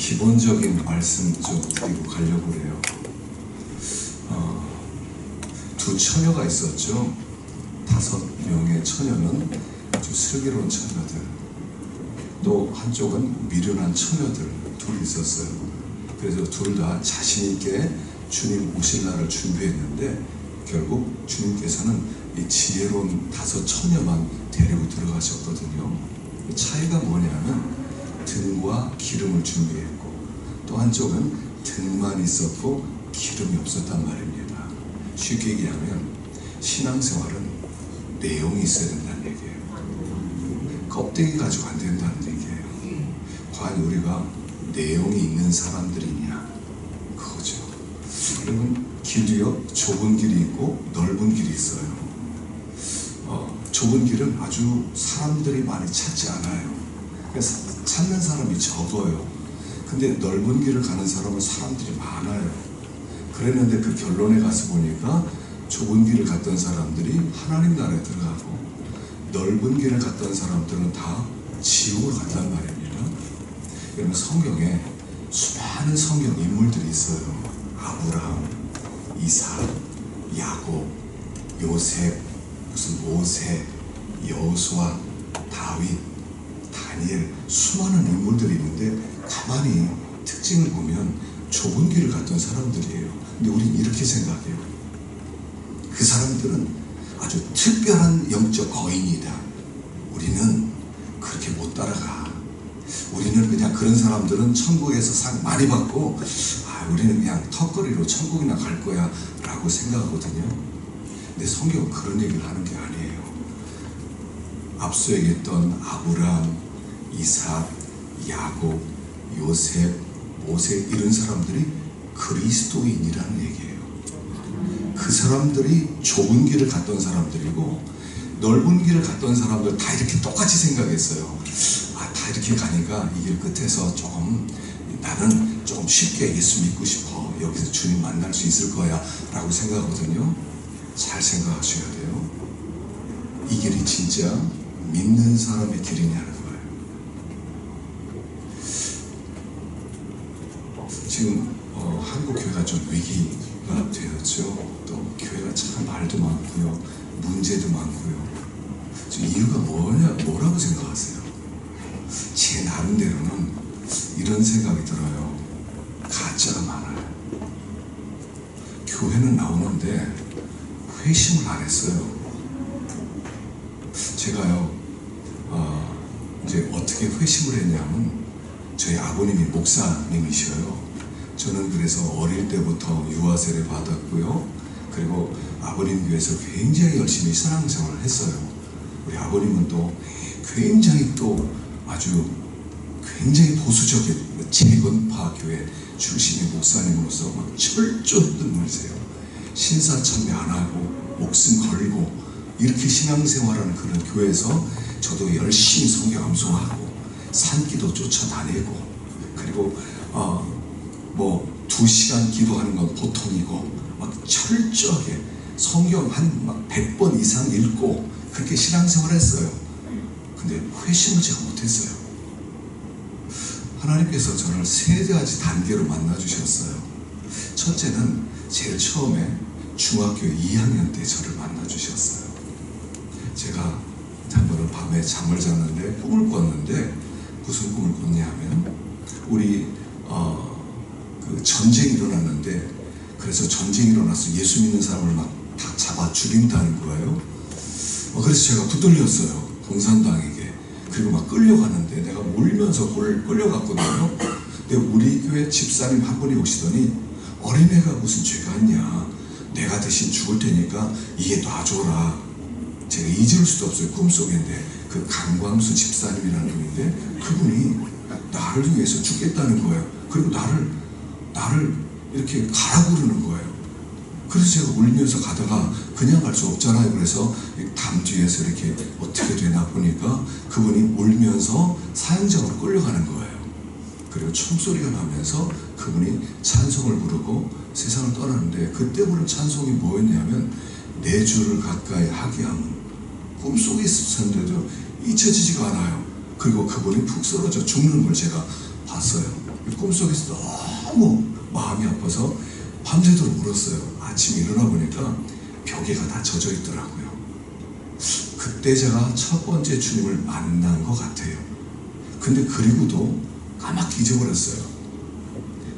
기본적인 말씀 좀 드리고 가려고 그래요. 두 처녀가 있었죠. 5명의 처녀는 아주 슬기로운 처녀들, 또 한쪽은 미련한 처녀들 둘이 있었어요. 그래서 둘 다 자신 있게 주님 오실 날을 준비했는데 결국 주님께서는 이 지혜로운 5 처녀만 데리고 들어가셨거든요. 차이가 뭐냐면 등과 기름을 준비했고 또 한쪽은 등만 있었고 기름이 없었단 말입니다. 쉽게 얘기하면 신앙생활은 내용이 있어야 된다는 얘기예요. 껍데기 가지고 안 된다는 얘기예요. 과연 우리가 내용이 있는 사람들이냐, 그거죠. 여러분, 길이요, 좁은 길이 있고 넓은 길이 있어요. 좁은 길은 아주 사람들이 많이 찾지 않아요. 그래서 찾는 사람이 적어요. 근데 넓은 길을 가는 사람은 사람들이 많아요. 그랬는데 그 결론에 가서 보니까 좁은 길을 갔던 사람들이 하나님 나라에 들어가고 넓은 길을 갔던 사람들은 다 지옥을 갔단 말입니다. 여러분, 성경에 수많은 성경 인물들이 있어요. 아브라함, 이삭, 야곱, 요셉, 무슨 모세, 여호수아, 다윗, 다니엘, 수많은 인물들이 있는데 가만히 특징을 보면 좁은 길을 갔던 사람들이에요. 근데 우린 이렇게 생각해요. 그 사람들은 아주 특별한 영적 거인이다. 우리는 그렇게 못 따라가. 우리는 그냥 그런 사람들은 천국에서 상 많이 받고 우리는 그냥 턱걸이로 천국이나 갈 거야 라고 생각하거든요. 근데 성경은 그런 얘기를 하는 게 아니에요. 앞서 얘기했던 아브라함, 이삭, 야곱, 요셉, 모세, 이런 사람들이 그리스도인이라는 얘기예요. 그 사람들이 좁은 길을 갔던 사람들이고 넓은 길을 갔던 사람들 다 이렇게 똑같이 생각했어요. 다 이렇게 가니까 이 길 끝에서 나는 조금 쉽게 예수 믿고 싶어. 여기서 주님 만날 수 있을 거야 라고 생각하거든요. 잘 생각하셔야 돼요. 이 길이 진짜 믿는 사람의 길이냐는 거예요. 지금 한국 교회가 좀 위기가 되었죠. 또 교회가 참 말도 많고요, 문제도 많고요. 지금 이유가 뭐라고 생각하세요? 제 나름대로는 이런 생각이 들어요. 가짜가 많아요. 교회는 나오는데 회심을 안 했어요. 제가요, 이제 어떻게 회심을 했냐면 저희 아버님이 목사님이셔요. 저는 그래서 어릴 때부터 유아 세례 받았고요. 그리고 아버님 교회에서 굉장히 열심히 신앙생활을 했어요. 우리 아버님은 또 굉장히 아주 굉장히 보수적인 재건파 교회 출신의 목사님으로서 막 철저했던 말이세요. 신사참배 안 하고 목숨 걸고 이렇게 신앙생활하는 그런 교회에서 저도 열심히 성경 암송하고 산기도 쫓아다니고 그리고 2시간 기도하는 건 보통이고 막 철저하게 성경 한 100번 이상 읽고 그렇게 신앙생활을 했어요. 근데 회심을 제가 못했어요. 하나님께서 저를 3가지 단계로 만나주셨어요. 첫째는 제일 처음에 중학교 2학년 때 저를 만나주셨어요. 제가 한 번은 밤에 잠을 잤는데 꿈을 꿨는데 무슨 꿈을 꿨냐면 우리 그 전쟁이 일어났는데 그래서 전쟁이 일어나서 예수 믿는 사람을 막 다 잡아 죽인다는 거예요. 그래서 제가 붙들렸어요. 공산당에게. 그리고 막 끌려가는데 내가 울면서 끌려갔거든요. 근데 우리 교회 집사님 한 분이 오시더니 어린애가 무슨 죄가 있냐. 내가 대신 죽을 테니까 이게 놔줘라. 제가 잊을 수도 없어요. 꿈속인데 그 강광수 집사님이라는 분인데 그분이 나를 위해서 죽겠다는 거예요. 그리고 나를 이렇게 가라고 그러는 거예요. 그래서 제가 울면서 가다가 그냥 갈 수 없잖아요. 그래서 담 뒤에서 이렇게 어떻게 되나 보니까 그분이 울면서 사형장으로 끌려가는 거예요. 그리고 총소리가 나면서 그분이 찬송을 부르고 세상을 떠나는데 그때 부른 찬송이 뭐였냐면 내 주를 가까이 하게 함은 꿈속에 있었는데도 잊혀지지가 않아요. 그리고 그분이 푹 쓰러져 죽는 걸 제가 봤어요. 꿈속에서 너무 마음이 아파서 밤새도록 울었어요. 아침에 일어나 보니까 벽에가 다 젖어 있더라고요. 그때 제가 첫 번째 주님을 만난 것 같아요. 근데 그리고도 까맣게 잊어버렸어요.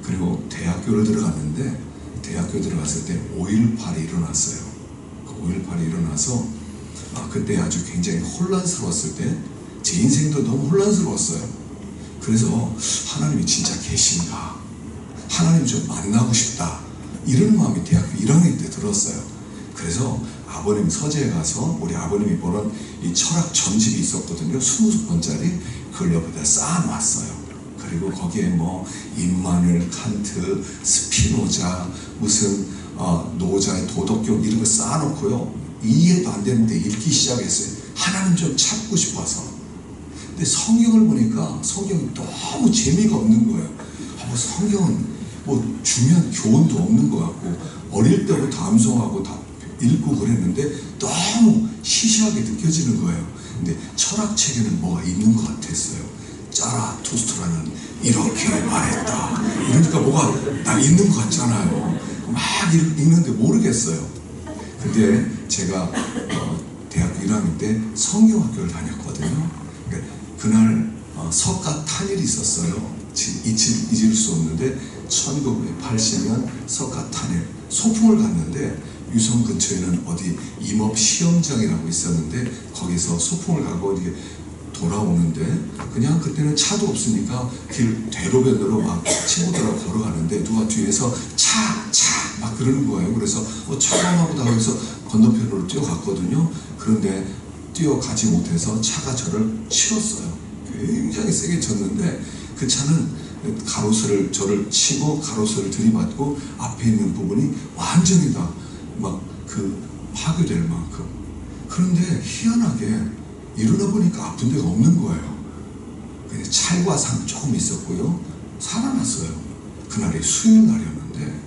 그리고 대학교를 들어갔는데, 대학교 들어갔을 때 5.18이 일어났어요. 그 5.18이 일어나서 그때 아주 굉장히 혼란스러웠을 때, 제 인생도 너무 혼란스러웠어요. 그래서 하나님이 진짜 계신가, 하나님 좀 만나고 싶다, 이런 마음이 대학교 1학년 때 들었어요. 그래서 아버님 서재에 가서 우리 아버님이 보는 이 철학 전집이 있었거든요. 20권짜리. 그걸 옆에다 쌓아놨어요. 그리고 거기에 뭐 임마누엘 칸트, 스피노자, 무슨 노자의 도덕경 이런 거 쌓아놓고요. 이해도 안 되는데 읽기 시작했어요. 하나님 좀 찾고 싶어서. 근데 성경을 보니까 성경이 너무 재미가 없는 거예요. 뭐 성경은 뭐 중요한 교훈도 없는 것 같고, 어릴 때부터 암송하고 다 읽고 그랬는데 너무 시시하게 느껴지는 거예요. 근데 철학책에는 뭐가 있는 것 같았어요. 자라투스트라는 이렇게 말했다, 이러니까 뭐가 딱 있는 것 같잖아요. 막 읽는데 모르겠어요. 근데 제가 대학교 1학년 때 성경학교를 다녔거든요. 그날 석가탄일이 있었어요. 잊을 수 없는데 1980년 석가탄일 소풍을 갔는데, 유성 근처에는 어디 임업 시험장이라고 있었는데 거기서 소풍을 가고 이렇게 돌아오는데, 그냥 그때는 차도 없으니까 길 대로변으로 막 친구들하고 걸어가는데 누가 뒤에서 차 막 그러는 거예요. 그래서 차가하고 나가서 건너편으로 뛰어갔거든요. 그런데 뛰어가지 못해서 차가 저를 치렀어요. 굉장히 세게 쳤는데 그 차는 저를 치고 가로수를 들이받고 앞에 있는 부분이 완전히 다 막 파괴될 만큼. 그런데 희한하게 일어나 보니까 아픈 데가 없는 거예요. 근데 찰과상 조금 있었고요. 살아났어요. 그날이 수요일 날이었는데,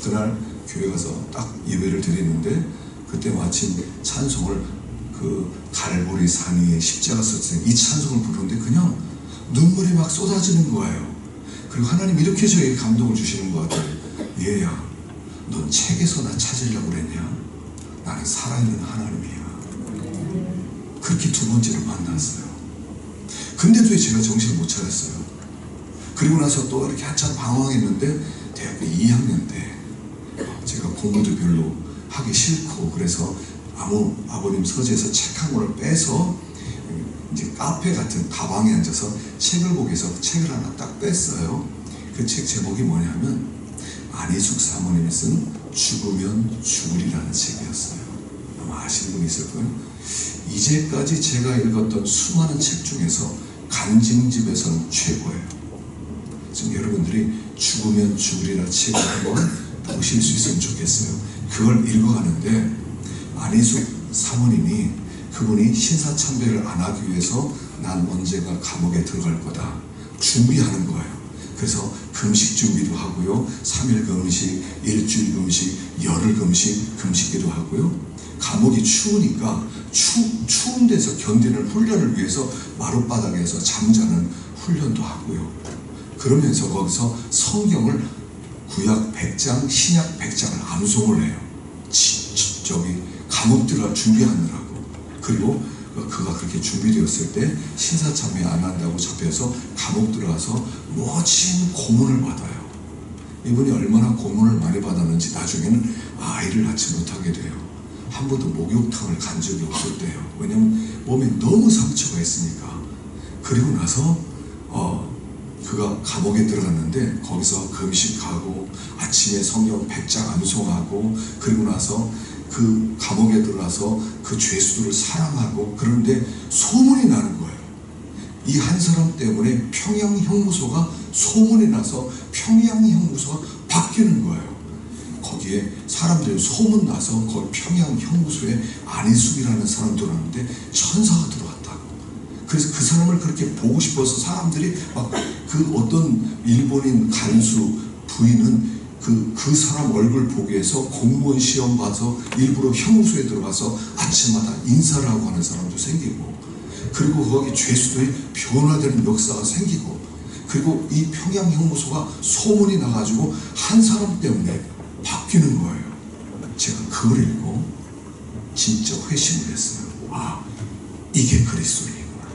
그날 교회 가서 딱 예배를 드리는데, 그때 마침 찬송을 갈보리 산 위에 십자가 썼어요. 이 찬송을 부르는데 그냥 눈물이 막 쏟아지는 거예요. 그리고 하나님 이렇게 저에게 감동을 주시는 것 같아요. 얘야, 넌 책에서 나 찾으려고 그랬냐? 나는 살아있는 하나님이야. 그렇게 두 번째로 만났어요. 근데도 제가 정신을 못 차렸어요. 그리고 나서 또 이렇게 한참 방황했는데, 대학교 2학년 때 제가 공부도 별로 하기 싫고, 그래서 아버님 서재에서 책 한 권을 빼서 이제 카페 같은 다방에 앉아서 책을 보기 위해서 책을 하나 딱 뺐어요. 그 책 제목이 뭐냐면 안희숙 사모님이 쓴 죽으면 죽으리라는 책이었어요. 아마 아시는 분이 있을 거예요. 이제까지 제가 읽었던 수많은 책 중에서 간증집에서는 최고예요. 지금 여러분들이 죽으면 죽으리라 책을 한번 보실 수 있으면 좋겠어요. 그걸 읽어가는데 안희숙 사모님이, 그분이 신사참배를 안 하기 위해서 난 언제가 감옥에 들어갈 거다 준비하는 거예요. 그래서 금식 준비도 하고요, 3일 금식, 일주일 금식, 열흘 금식기도 하고요. 감옥이 추우니까 추운 데서 견디는 훈련을 위해서 마룻바닥에서 잠자는 훈련도 하고요. 그러면서 거기서 성경을 구약 100장, 신약 100장을 암송을 해요. 감옥 들어가 준비하느라고. 그리고 그가 그렇게 준비되었을 때 신사참배 안 한다고 잡혀서 감옥 들어가서 멋진 고문을 받아요. 이분이 얼마나 고문을 많이 받았는지 나중에는 아이를 낳지 못하게 돼요. 한 번도 목욕탕을 간 적이 없었대요. 왜냐면 몸에 너무 상처가 있으니까. 그리고 나서 그가 감옥에 들어갔는데 거기서 금식하고 아침에 성경 100장 암송하고, 그리고 나서 그 감옥에 들어가서 그 죄수들을 사랑하고, 그런데 소문이 나는 거예요. 이 한 사람 때문에 평양 형무소가 소문이 나서 평양 형무소가 바뀌는 거예요. 거기에 사람들이 소문 나서 거기 평양 형무소에 안희숙이라는 사람 들어왔는데 천사가 들어왔다고. 그래서 그 사람을 그렇게 보고 싶어서 사람들이 막 어떤 일본인 간수 부인은 그 사람 얼굴 보기 위해서 공무원 시험 봐서 일부러 형무소에 들어가서 아침마다 인사를 하고 하는 사람도 생기고, 그리고 거기 죄수들이 변화되는 역사가 생기고, 그리고 이 평양 형무소가 소문이 나가지고 한 사람 때문에 바뀌는 거예요. 제가 그걸 읽고 진짜 회심을 했어요. 아, 이게 그리스도인이구나.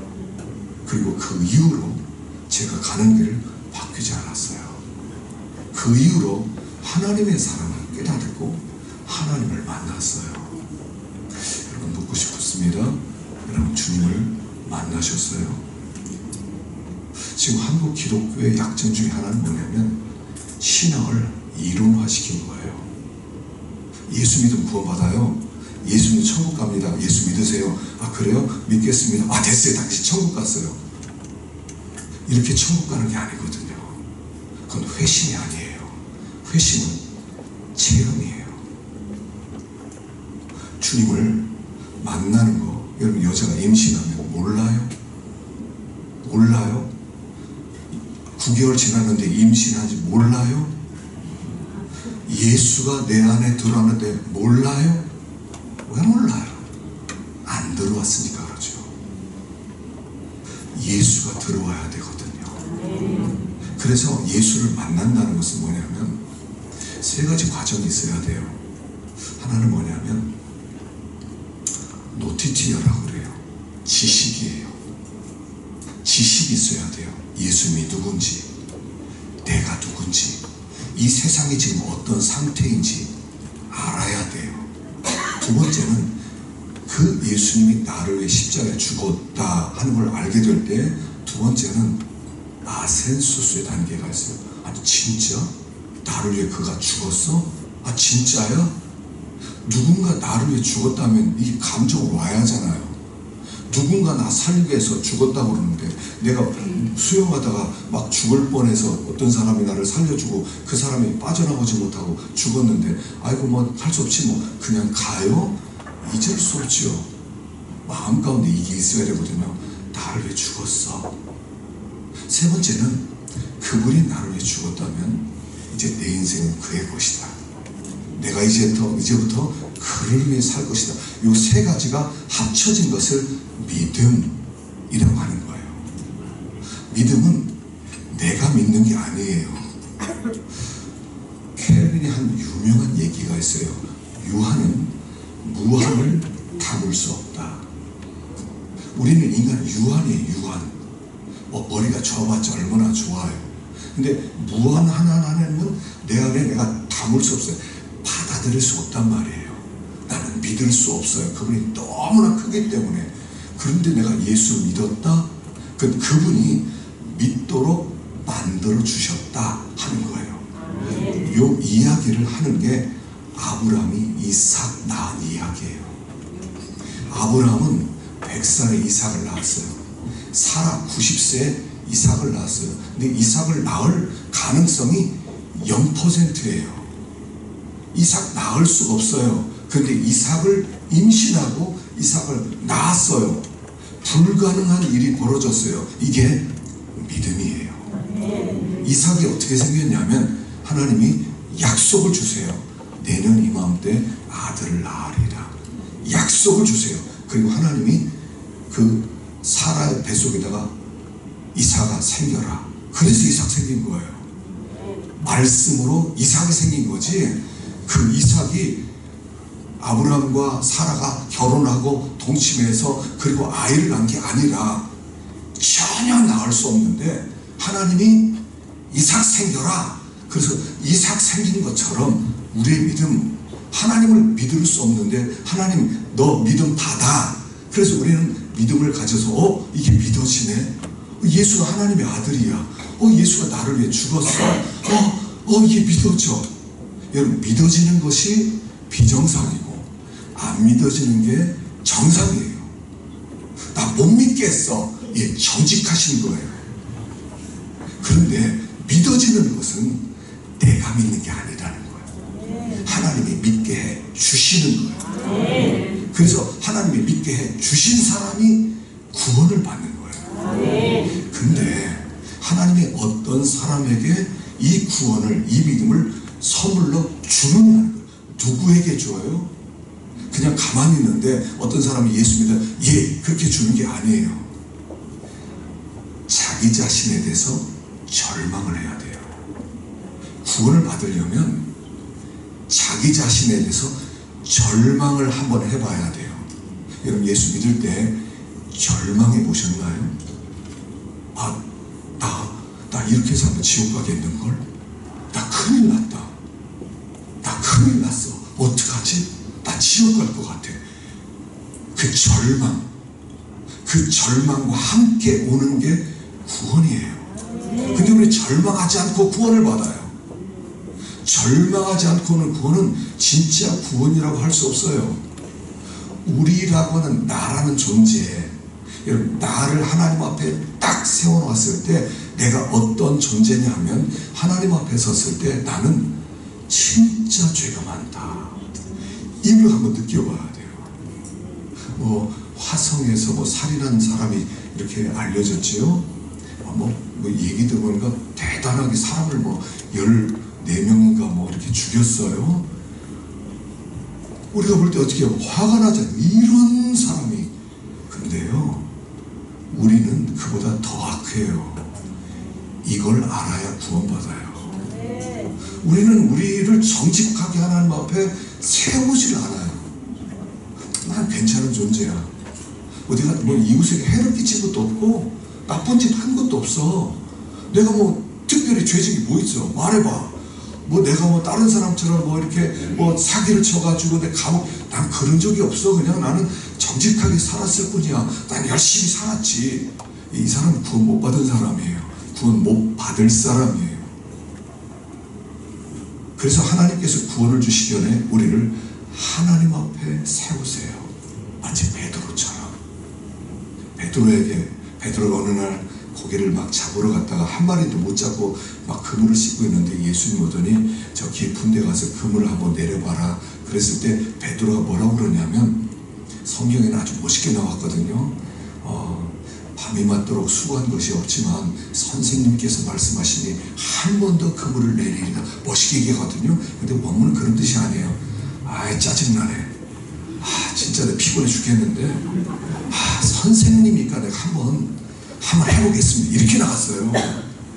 그리고 그 이후로 제가 가는 길 바뀌지 않았어요. 그 이후로 하나님의 사랑을 깨닫고 하나님을 만났어요. 여러분, 묻고 싶습니다. 여러분, 주님을 만나셨어요? 지금 한국 기독교의 약점 중에 하나는 뭐냐면 신앙을 이론화시킨 거예요. 예수 믿으면 구원받아요. 예수 믿으면 천국 갑니다. 예수 믿으세요. 아, 그래요? 믿겠습니다. 아, 됐어요. 당신 천국 갔어요. 이렇게 천국 가는 게 아니거든요. 그건 회심이 아니에요. 회심은 체험이에요. 주님을 만나는 거, 여러분, 여자가 임신하면 몰라요? 몰라요? 9개월 지났는데 임신한지 몰라요? 예수가 내 안에 들어왔는데 몰라요? 왜 몰라요? 안 들어왔으니까 그러죠. 예수가 들어와야 되거든요. 그래서 예수를 만난다는 것은 뭐냐면 세 가지 과정이 있어야 돼요. 하나는 뭐냐면 노티티어라고 그래요. 지식이에요. 지식이 있어야 돼요. 예수님이 누군지, 내가 누군지, 이 세상이 지금 어떤 상태인지 알아야 돼요. 두 번째는 그 예수님이 나를 위해 십자가에 죽었다 하는 걸 알게 될 때, 두 번째는 아센소스의 단계가 있어요. 아니, 진짜? 나를 위해 그가 죽었어? 아, 진짜야? 누군가 나를 위해 죽었다면 이 감정으로 와야 하잖아요. 누군가 나 살리기 위해서 죽었다고 그러는데, 내가 수영하다가 막 죽을 뻔해서 어떤 사람이 나를 살려주고 그 사람이 빠져나오지 못하고 죽었는데, 아이고 뭐 할 수 없지 뭐 그냥 가요? 잊을 수 없죠. 마음 가운데 이게 있어야 되거든요. 나를 위해 죽었어. 세 번째는 그분이 나를 위해 죽었다면 이제 내 인생은 그의 것이다. 내가 이제부터 그를 위해 살 것이다. 이 세 가지가 합쳐진 것을 믿음이라고 하는 거예요. 믿음은 내가 믿는 게 아니에요. 켈빈이 한 유명한 얘기가 있어요. 유한은 무한을 담을 수 없다. 우리는 인간 유한이에요. 유한. 머리가 좋아봤자 얼마나 좋아요. 근데 무한 하나는 내 안에 내가 담을 수 없어요. 받아들일 수 없단 말이에요. 나는 믿을 수 없어요. 그분이 너무나 크기 때문에. 그런데 내가 예수 믿었다? 그분이 믿도록 만들어 주셨다 하는 거예요. 이 이야기를 하는 게 아브라함이 이삭 낳은 이야기예요. 아브라함은 100살에 이삭을 낳았어요. 사라 90세에 이삭을 낳았어요. 근데 이삭을 낳을 가능성이 0%예요. 이삭 낳을 수가 없어요. 그런데 이삭을 임신하고 이삭을 낳았어요. 불가능한 일이 벌어졌어요. 이게 믿음이에요. 이삭이 어떻게 생겼냐면 하나님이 약속을 주세요. 내년 이맘때 아들을 낳으리라. 약속을 주세요. 그리고 하나님이 그 사라의 뱃속에다가 이삭아 생겨라. 그래서 이삭 생긴 거예요. 말씀으로 이삭이 생긴 거지. 그 이삭이 아브라함과 사라가 결혼하고 동침해서 그리고 아이를 낳은 게 아니라 전혀 낳을 수 없는데 하나님이 이삭 생겨라. 그래서 이삭 생긴 것처럼 우리의 믿음, 하나님을 믿을 수 없는데 하나님 너 믿음 받아. 그래서 우리는 믿음을 가져서 이게 믿어지네. 예수가 하나님의 아들이야. 예수가 나를 위해 죽었어. 이게 믿어져. 여러분, 믿어지는 것이 비정상이고 안 믿어지는 게 정상이에요. 나 못 믿겠어. 정직하신 거예요. 그런데 믿어지는 것은 내가 믿는 게 아니라는 거예요. 하나님이 믿게 해 주시는 거예요. 그래서 하나님이 믿게 해 주신 사람이 구원을 받는 거예요. 근데 하나님이 어떤 사람에게 이 구원을, 이 믿음을 선물로 주느냐는 거예요. 누구에게 줘요? 그냥 가만히 있는데 어떤 사람이 예수 믿어, 그렇게 주는 게 아니에요. 자기 자신에 대해서 절망을 해야 돼요. 구원을 받으려면 자기 자신에 대해서 절망을 한번 해봐야 돼요. 여러분 예수 믿을 때 절망해 보셨나요? 나 이렇게 해서 한번 지옥 가겠는걸? 나 큰일 났다. 나 큰일 났어. 어떡하지? 나 지옥 갈 것 같아. 그 절망과 함께 오는 게 구원이에요. 근데 우리 절망하지 않고 구원을 받아요. 절망하지 않고는 구원은 진짜 구원이라고 할 수 없어요. 우리라고 하는 나라는 존재, 여러분 나를 하나님 앞에 딱 세워놨을 때 내가 어떤 존재냐 하면 하나님 앞에 섰을 때 나는 진짜 죄가 많다. 이걸 한번 느껴봐야 돼요. 화성에서 살인한 사람이 이렇게 알려졌지요. 얘기 들어보니까 대단하게 사람을 14명인가 이렇게 죽였어요. 우리가 볼 때 어떻게 해요? 화가 나잖아요. 이런 사람이. 근데요, 우리는 그보다 더 악해요. 이걸 알아야 구원받아요. 우리는 우리를 정직하게 하나님 앞에 세우지를 않아요. 난 괜찮은 존재야. 어디가 이웃에게 해를 끼친 것도 없고 나쁜 짓 한 것도 없어. 내가 특별히 죄직이 뭐 있어? 말해봐. 내가 다른 사람처럼 이렇게 사기를 쳐가지고 내 감옥, 난 그런 적이 없어. 그냥 나는 정직하게 살았을 뿐이야. 난 열심히 살았지. 이 사람은 구원 못 받은 사람이에요. 구원 못 받을 사람이에요. 그래서 하나님께서 구원을 주시기 전에 우리를 하나님 앞에 세우세요. 마치 베드로처럼. 베드로가 어느 날 고기를 잡으러 갔다가 한 마리도 못 잡고 그물을 씻고 있는데 예수님 오더니 저 깊은 데 가서 그물을 한번 내려봐라. 그랬을 때 베드로가 뭐라고 그러냐면, 성경에는 아주 멋있게 나왔거든요. 밤이 맞도록 수고한 것이 없지만 선생님께서 말씀하시니 한 번 더 그물을 내리리라. 멋있게 얘기하거든요. 근데 원문은 그런 뜻이 아니에요. 짜증나네. 진짜 내가 피곤해 죽겠는데 선생님이니까 내가 한번 해보겠습니다. 이렇게 나갔어요.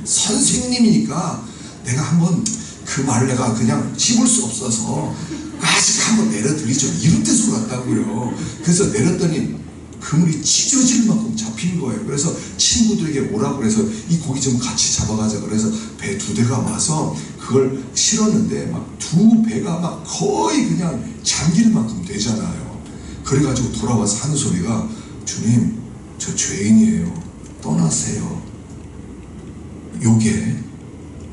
선생님이니까 내가 한번 그 말을 내가 그냥 씹을 수 없어서 아직 한번 내려드리죠. 이런 뜻으로 갔다고요. 그래서 내렸더니 그물이 찢어질 만큼 잡힌 거예요. 그래서 친구들에게 오라고 그래서 이 고기 좀 같이 잡아가자 그래서 배 2대가 와서 그걸 실었는데 두 배가 거의 그냥 잠길 만큼 되잖아요. 그래가지고 돌아와서 하는 소리가, 주님, 저 죄인이에요. 떠나세요. 요게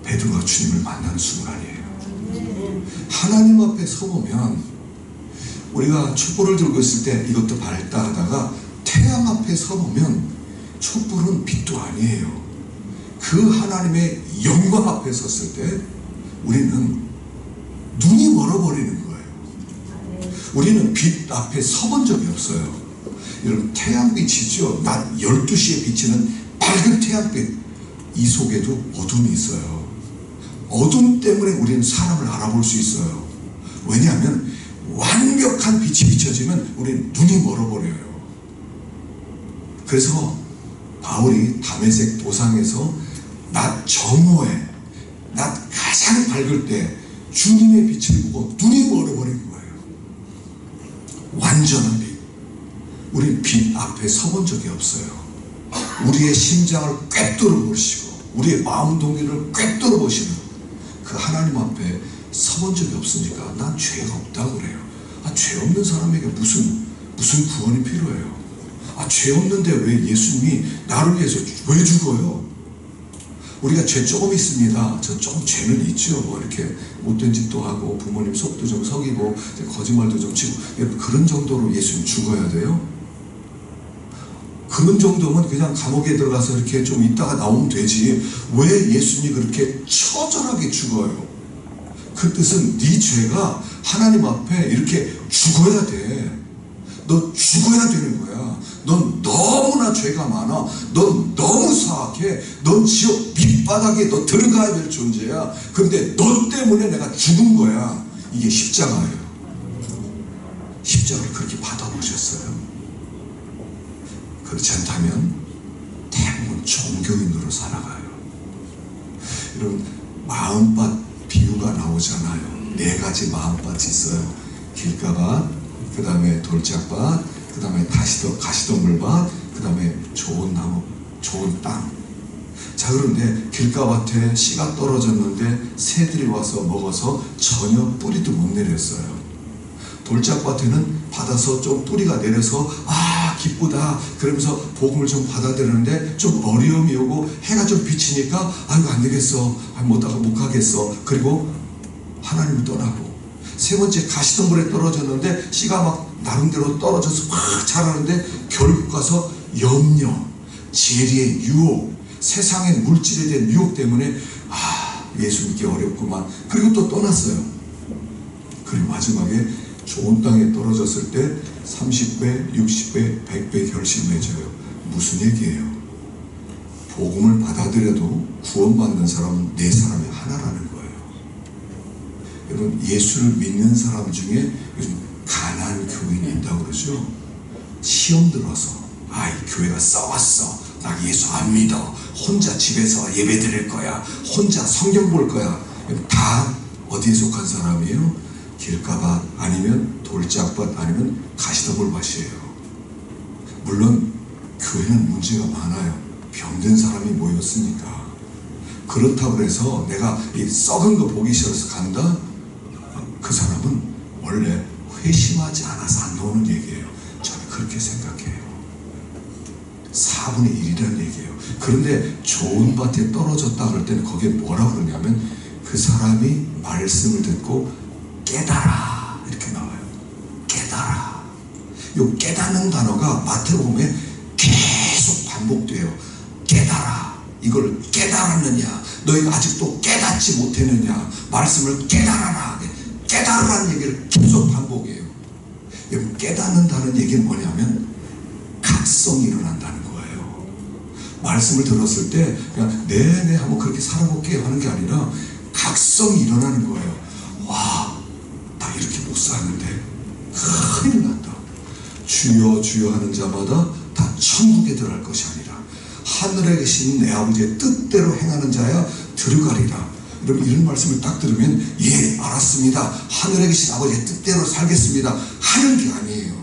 베드로가 주님을 만나는 순간이에요. 하나님 앞에 서보면 우리가 촛불을 들고 있을 때 이것도 밝다 하다가 태양 앞에 서보면 촛불은 빛도 아니에요. 그 하나님의 영광 앞에 섰을 때 우리는 눈이 멀어버리는 거예요. 우리는 빛 앞에 서본 적이 없어요. 여러분 태양빛이죠. 낮 12시에 비치는 밝은 태양빛, 이 속에도 어둠이 있어요. 어둠 때문에 우리는 사람을 알아볼 수 있어요. 왜냐하면 완벽한 빛이 비춰지면 우리는 눈이 멀어버려요. 그래서 바울이 다메섹 도상에서 낮 정오에, 낮 가장 밝을 때 주님의 빛을 보고 눈이 멀어버린 거예요. 완전한 빛. 우린 빛 앞에 서본 적이 없어요. 우리의 심장을 꿰뚫어 보시고 우리의 마음 동기를 꿰뚫어 보시는 그 하나님 앞에 서본 적이 없으니까 난 죄가 없다고 그래요. 죄 없는 사람에게 무슨 구원이 필요해요. 죄 없는데 왜 예수님이 나를 위해서 왜 죽어요? 우리가 죄 조금 있습니다. 저 조금 죄는 있죠. 이렇게 못된 짓도 하고 부모님 속도 좀 속이고 거짓말도 좀 치고 그런 정도로 예수님 죽어야 돼요? 그런 정도면 그냥 감옥에 들어가서 이렇게 좀 있다가 나오면 되지. 왜 예수님이 그렇게 처절하게 죽어요? 그 뜻은 네 죄가 하나님 앞에 이렇게 죽어야 돼. 너 죽어야 되는 거야. 넌 너무나 죄가 많아. 넌 너무 사악해. 넌 지옥 밑바닥에 너 들어가야 될 존재야. 근데 너 때문에 내가 죽은 거야. 이게 십자가예요. 십자가를 그렇게 받아보셨어요? 그렇지 않다면 대부분 종교인으로 살아가요. 여러분, 마음밭 비유가 나오잖아요. 4가지 마음밭이 있어요. 길가밭, 그 다음에 돌짝밭, 그 다음에 가시덤불밭, 그 다음에 좋은 나무, 좋은 땅. 자, 그런데 길가밭에 씨가 떨어졌는데 새들이 와서 먹어서 전혀 뿌리도 못 내렸어요. 돌짝밭에는 받아서 좀 뿌리가 내려서 기쁘다 그러면서 복음을 좀 받아들였는데 좀 어려움이 오고 해가 좀 비치니까 아이고 안 되겠어, 못 가겠어. 그리고 하나님을 떠나고, 세 번째 가시덤불에 떨어졌는데 씨가 막 나름대로 떨어져서 막 자라는데 결국 가서 염려, 재리의 유혹, 세상의 물질에 대한 유혹 때문에 예수 믿기 어렵구만. 그리고 또 떠났어요. 그리고 마지막에 좋은 땅에 떨어졌을 때 30배, 60배, 100배 결실 맺어요. 무슨 얘기예요? 복음을 받아들여도 구원받는 사람은 4사람이 하나라는 거예요. 여러분, 예수를 믿는 사람 중에 요즘 가난한 교인이 있다고 그러죠. 시험 들어서 이 교회가 싸웠어, 나 예수 안 믿어, 혼자 집에서 예배 드릴 거야, 혼자 성경 볼 거야. 다 어디에 속한 사람이에요? 길가밭 아니면 돌짝밭 아니면 가시덤불밭이에요. 물론 교회는 문제가 많아요. 병든 사람이 모였으니까. 그렇다고 해서 내가 이 썩은 거 보기 싫어서 간다? 그 사람은 원래 회심하지 않아서 안 나오는 얘기예요. 저는 그렇게 생각해요. 4분의 1이라는 얘기예요. 그런데 좋은 밭에 떨어졌다 그럴 때는 거기에 뭐라 그러냐면 그 사람이 말씀을 듣고 깨달아, 이렇게 나와요. 깨달아. 이 깨닫는 단어가 마태복음에 계속 반복돼요. 깨달아. 이걸 깨달았느냐, 너희가 아직도 깨닫지 못했느냐, 말씀을 깨달아라. 깨달으라는 얘기를 계속 반복해요. 깨닫는다는 얘기는 뭐냐면 각성이 일어난다는 거예요. 말씀을 들었을 때 그냥 네네 하고 그렇게 살아볼게요 하는 게 아니라 각성이 일어나는 거예요. 와, 나 이렇게 못 사는데 큰일 났다. 주여 주여 하는 자마다 다 천국에 들어갈 것이 아니라 하늘에 계신 내 아버지의 뜻대로 행하는 자야 들어가리라. 여러분, 이런 말씀을 딱 들으면 예, 알았습니다, 하늘에 계신 아버지의 뜻대로 살겠습니다 하는 게 아니에요.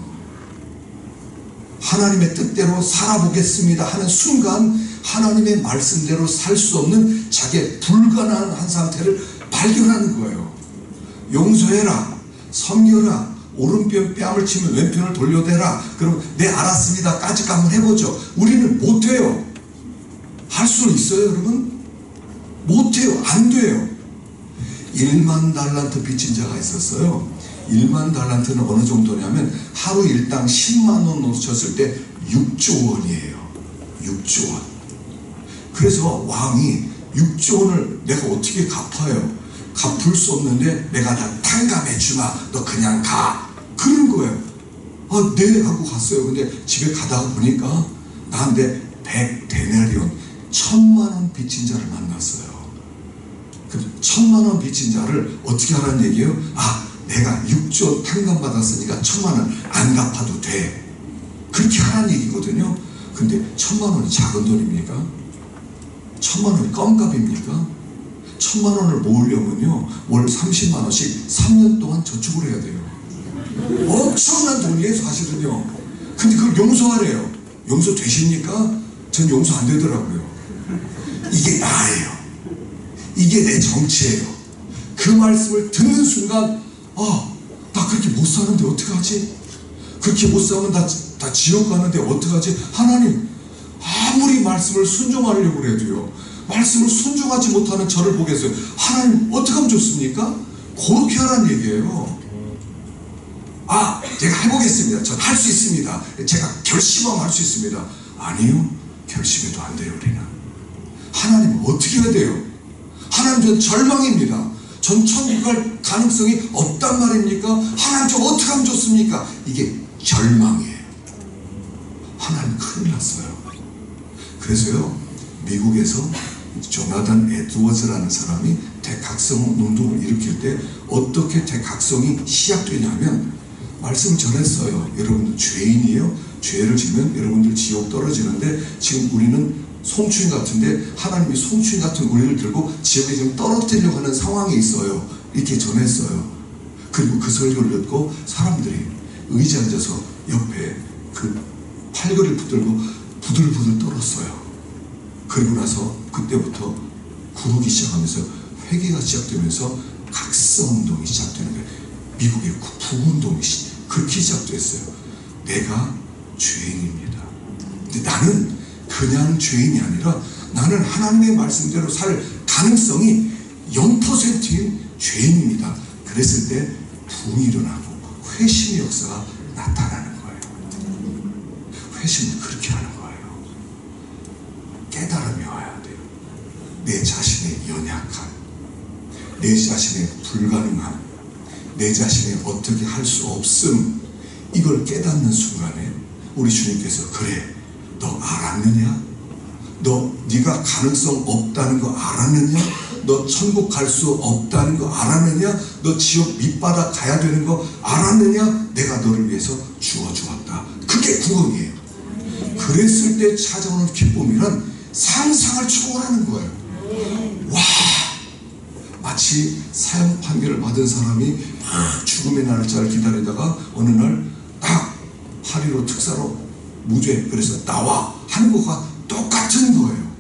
하나님의 뜻대로 살아보겠습니다 하는 순간 하나님의 말씀대로 살 수 없는 자기의 불가능한 한 상태를 발견하는 거예요. 용서해라, 섬겨라, 오른편 뺨을 치면 왼편을 돌려대라. 그럼 네, 알았습니다 까짓 한번 해보죠. 우리는 못해요. 할 수는 있어요 여러분? 못해요. 안 돼요. 1만 달란트 빚진 자가 있었어요. 1만 달란트는 어느 정도냐면 하루 일당 10만 원 놓쳤을 때 6조 원이에요. 6조 원. 그래서 왕이 6조 원을 내가 어떻게 갚아요? 갚을 수 없는데 내가 다 탕감해 주마, 너 그냥 가. 그런 거예요. 네 하고 갔어요. 근데 집에 가다가 보니까 나한테 100데나리온 1000만 원 빚진 자를 만났어요. 그 1000만 원 빚진 자를 어떻게 하라는 얘기예요? 내가 6조 탕감 받았으니까 1000만 원 안 갚아도 돼. 그렇게 하라는 얘기거든요. 근데 1000만 원이 작은 돈입니까? 1000만 원이 껌값입니까? 1000만 원을 모으려면요 월 30만 원씩 3년 동안 저축을 해야 돼요. 엄청난 돈이에요 사실은요. 근데 그걸 용서하래요. 용서 되십니까? 전 용서 안 되더라고요. 이게 나예요. 이게 내 정치예요. 그 말씀을 듣는 순간 나 그렇게 못 사는데 어떡하지? 그렇게 못 사면 다 지옥 가는데 어떡하지? 하나님, 아무리 말씀을 순종하려고 해도요 말씀을 순종하지 못하는 저를 보겠어요. 하나님 어떻게 하면 좋습니까? 그렇게 하라는 얘기예요. 제가 해보겠습니다. 전 할 수 있습니다. 제가 결심하면 할 수 있습니다. 아니요, 결심해도 안 돼요. 우리는 하나님 어떻게 해야 돼요? 하나님, 전 절망입니다. 전 천국 갈 가능성이 없단 말입니까? 하나님, 저 어떻게 하면 좋습니까? 이게 절망이에요. 하나님 큰일 났어요. 그래서요 미국에서 조나단 에드워즈라는 사람이 대각성 운동을 일으킬 때 어떻게 대각성이 시작되냐면 말씀을 전했어요. 여러분들 죄인이에요. 죄를 지면 여러분들 지옥 떨어지는데 지금 우리는 송추인 같은데 하나님이 송추인 같은 우리를 들고 지옥에 지금 떨어뜨리려고 하는 상황에 있어요. 이렇게 전했어요. 그리고 그 설교를 듣고 사람들이 의자에 앉아서 옆에 그 팔걸이를 붙들고 부들부들 떨었어요. 그리고 나서 그때부터 구르기 시작하면서 회개가 시작되면서 각성운동이 시작되는 거예요. 미국의 부운동이 그렇게 시작됐어요. 내가 죄인입니다. 근데 나는 그냥 죄인이 아니라 나는 하나님의 말씀대로 살 가능성이 0%인 죄인입니다. 그랬을 때 부흥이 일어나고 회심의 역사가 나타나는 거예요. 회심은 그렇게 하는 거예요. 깨달음이 와야 돼요. 내 자신의 연약함, 내 자신의 불가능함, 내 자신의 어떻게 할 수 없음, 이걸 깨닫는 순간에 우리 주님께서 그래, 너 알았느냐? 네가 가능성 없다는 거 알았느냐? 너 천국 갈 수 없다는 거 알았느냐? 너 지옥 밑바닥 가야 되는 거 알았느냐? 내가 너를 위해서 주어주었다. 그게 구원이에요. 그랬을 때 찾아오는 기쁨이란 상상을 초월하는 거예요. 와, 마치 사형 판결을 받은 사람이 죽음의 날짜를 기다리다가 어느 날 딱 파리로 특사로 무죄, 그래서 나와 하는 것과 똑같은 거예요.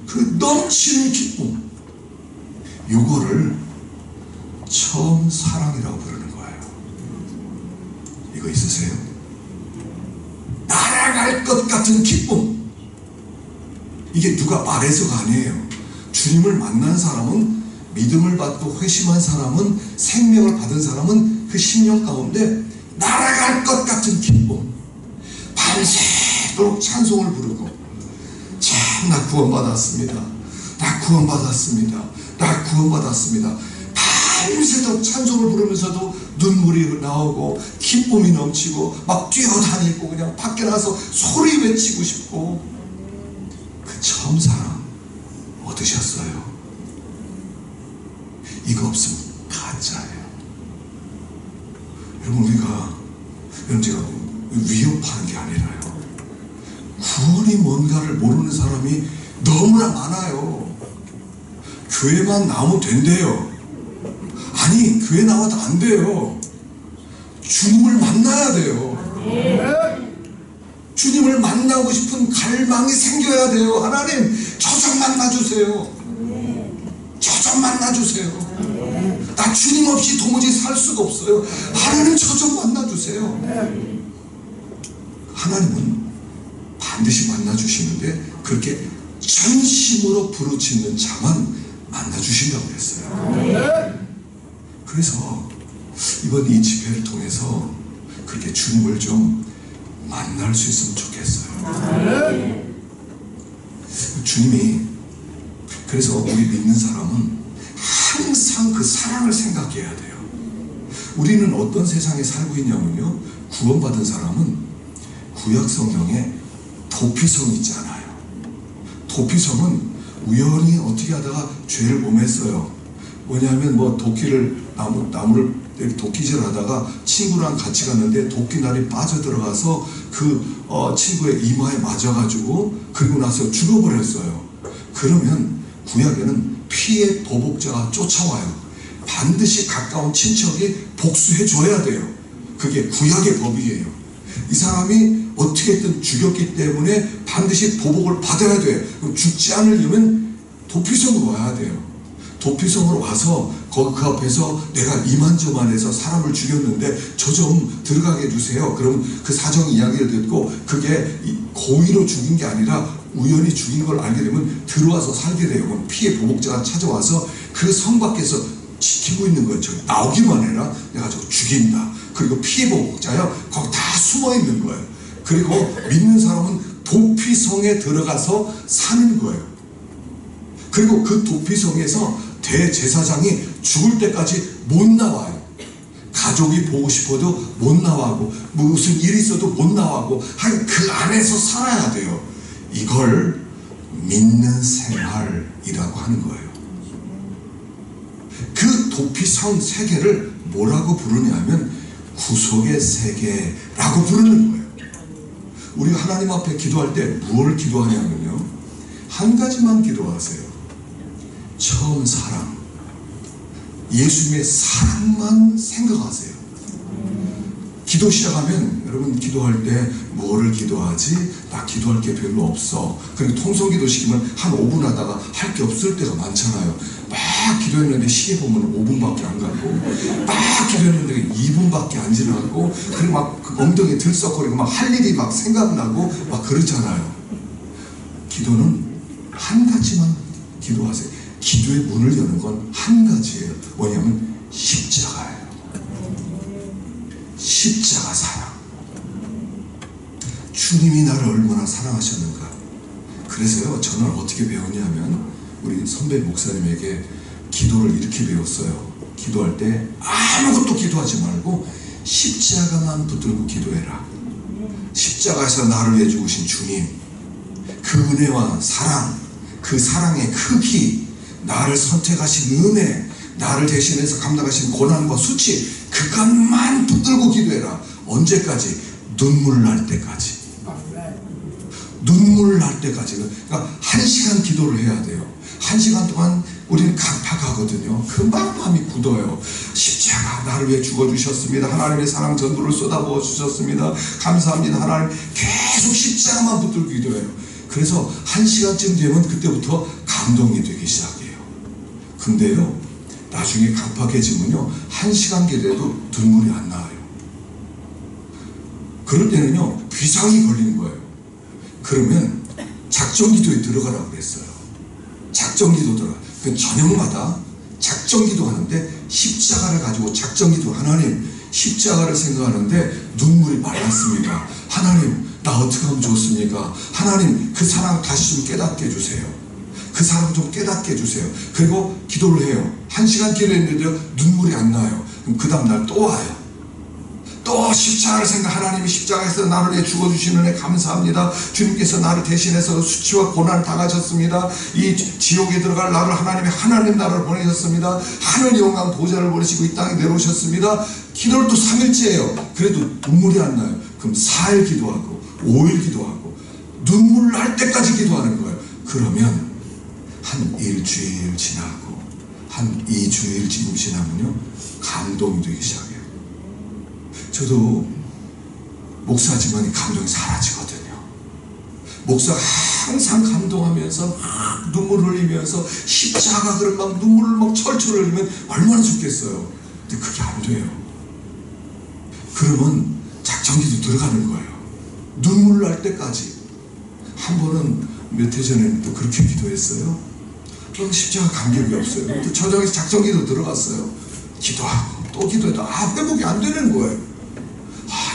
그 넘치는 기쁨, 이거를 처음 사랑이라고 부르는 거예요. 이거 있으세요? 날아갈 것 같은 기쁨. 이게 누가 말해서가 아니에요. 주님을 만난 사람은, 믿음을 받고 회심한 사람은, 생명을 받은 사람은 그 심령 가운데 날아갈 것 같은 기쁨, 밤새도록 찬송을 부르고, 참 나 구원받았습니다, 나 구원받았습니다, 나 구원받았습니다, 밤새도록 찬송을 부르면서도 눈물이 나오고 기쁨이 넘치고 막 뛰어다니고 그냥 밖에 나가서 소리 외치고 싶고. 그 처음 사랑 얻으셨어요? 이거 없으면 가짜예요. 여러분, 제가 위협하는 게 아니라요, 구원이 뭔가를 모르는 사람이 너무나 많아요. 교회만 나오면 된대요. 아니, 교회 나와도 안 돼요. 주님을 만나야 돼요. 주님을 만나고 싶은 갈망이 생겨야 돼요. 하나님, 저 좀 만나주세요. 저 좀 만나주세요. 나 주님 없이 도무지 살 수가 없어요. 하나님, 저 좀 만나주세요. 하나님은 반드시 만나주시는데 그렇게 전심으로 부르짖는 자만 만나주신다고 그랬어요. 그래서 이번 이 집회를 통해서 그렇게 주님을 좀 만날 수 있으면 좋겠어요. 주님이, 그래서 우리 믿는 사람은 항상 그 사랑을 생각해야 돼요. 우리는 어떤 세상에 살고 있냐면요, 구원받은 사람은 구약 성경에 도피성이 있잖아요. 도피성은 우연히 어떻게 하다가 죄를 범했어요. 뭐냐면 나무를 도끼질 하다가 친구랑 같이 갔는데 도끼날이 빠져들어가서 그 친구의 이마에 맞아가지고 그리고 나서 죽어버렸어요. 그러면 구약에는 피해 보복자가 쫓아와요. 반드시 가까운 친척이 복수해줘야 돼요. 그게 구약의 법이에요. 이 사람이 어떻게든 죽였기 때문에 반드시 보복을 받아야 돼요. 그럼 죽지 않으려면 도피성으로 와야 돼요. 도피성으로 와서 그 앞에서 내가 이만저만해서 사람을 죽였는데 저 좀 들어가게 해주세요. 그럼 그 사정 이야기를 듣고 그게 고의로 죽인 게 아니라 우연히 죽인 걸 알게 되면 들어와서 살게 돼요. 그럼 피해 보복자가 찾아와서 그 성 밖에서 지키고 있는 거예요. 저 나오기만 해라, 내가 저거 죽인다. 그리고 피해 보복자요, 거기 다 숨어 있는 거예요. 그리고 믿는 사람은 도피성에 들어가서 사는 거예요. 그리고 그 도피성에서 대제사장이 죽을 때까지 못 나와요. 가족이 보고 싶어도 못 나와고 무슨 일이 있어도 못 나와고 그 안에서 살아야 돼요. 이걸 믿는 생활이라고 하는 거예요. 그 도피성 세계를 뭐라고 부르냐면 구속의 세계라고 부르는 거예요. 우리가 하나님 앞에 기도할 때 무엇을 기도하냐면요, 한 가지만 기도하세요. 처음 사랑, 예수님의 사랑만 생각하세요. 기도 시작하면 여러분 기도할 때 뭐를 기도하지? 나 기도할 게 별로 없어. 그리고 통성기도 시키면 한 5분 하다가 할 게 없을 때가 많잖아요. 막 기도했는데 시계 보면 5분밖에 안 가고, 막 기도했는데 2분밖에 안 지나고, 그리고 막 그 엉덩이 들썩거리고 막 할 일이 막 생각나고 막 그렇잖아요. 기도는 한 가지만 기도하세요. 기도의 문을 여는 건 한 가지예요. 뭐냐면 십자가예요. 십자가 사랑. 주님이 나를 얼마나 사랑하셨는가. 그래서요, 저는 어떻게 배웠냐면 우리 선배 목사님에게 기도를 이렇게 배웠어요. 기도할 때 아무것도 기도하지 말고 십자가만 붙들고 기도해라. 십자가에서 나를 위해 죽으신 주님, 그 은혜와 사랑, 그 사랑의 크기, 나를 선택하신 은혜, 나를 대신해서 감당하신 고난과 수치, 그것만 붙들고 기도해라. 언제까지? 눈물 날 때까지. 눈물 날 때까지. 그러니까 1시간 기도를 해야 돼요. 1시간 동안 우리는 강팍하거든요. 금방 마음이 굳어요. 십자가 나를 위해 죽어주셨습니다. 하나님의 사랑 전부를 쏟아부어 주셨습니다. 감사합니다. 하나님. 계속 십자가만 붙들고 기도해요. 그래서 1시간쯤 되면 그때부터 감동이 되기 시작해요. 근데요, 나중에 강팍해지면요, 1시간 기도해도 눈물이 안 나와요. 그럴 때는요, 비상이 걸리는 거예요. 그러면 작정기도에 들어가라고 그랬어요. 작정기도 들어가. 저녁마다 작정기도 하는데 십자가를 가지고 작정기도, 하나님 십자가를 생각하는데 눈물이 말랐습니다. 하나님 나 어떻게 하면 좋습니까? 하나님 그 사랑 다시 좀 깨닫게 해주세요. 그 사랑 좀 깨닫게 해주세요. 그리고 기도를 해요. 1시간 기도했는데도 눈물이 안 나요. 그럼 그 다음날 또 와요. 또 십자가를 생각, 하나님이 십자가에서 나를 위해 죽어주시는 애 감사합니다. 주님께서 나를 대신해서 수치와 고난을 당하셨습니다. 이 지옥에 들어갈 나를 하나님 나라를 보내셨습니다. 하늘 영광 보좌를 보내시고 이 땅에 내려오셨습니다. 기도를 또 3일째예요. 그래도 눈물이 안 나요. 그럼 4일 기도하고 5일 기도하고 눈물 날 때까지 기도하는 거예요. 그러면 한 일주일 지나고 한 2주일 지나면요, 감동이 되기 시작해요. 저도 목사지만 감동이 사라지거든요. 목사가 항상 감동하면서 막 눈물을 흘리면서 십자가 그런 막 눈물을 막 철철 흘리면 얼마나 좋겠어요. 근데 그게 안 돼요. 그러면 작정기도 들어가는 거예요. 눈물 날 때까지. 한 번은 몇 해 전에는 또 그렇게 기도했어요. 그럼 십자가 감격이 없어요. 또 저녁에 작정기도 들어갔어요. 기도하고 또 기도해도 회복이 안 되는 거예요.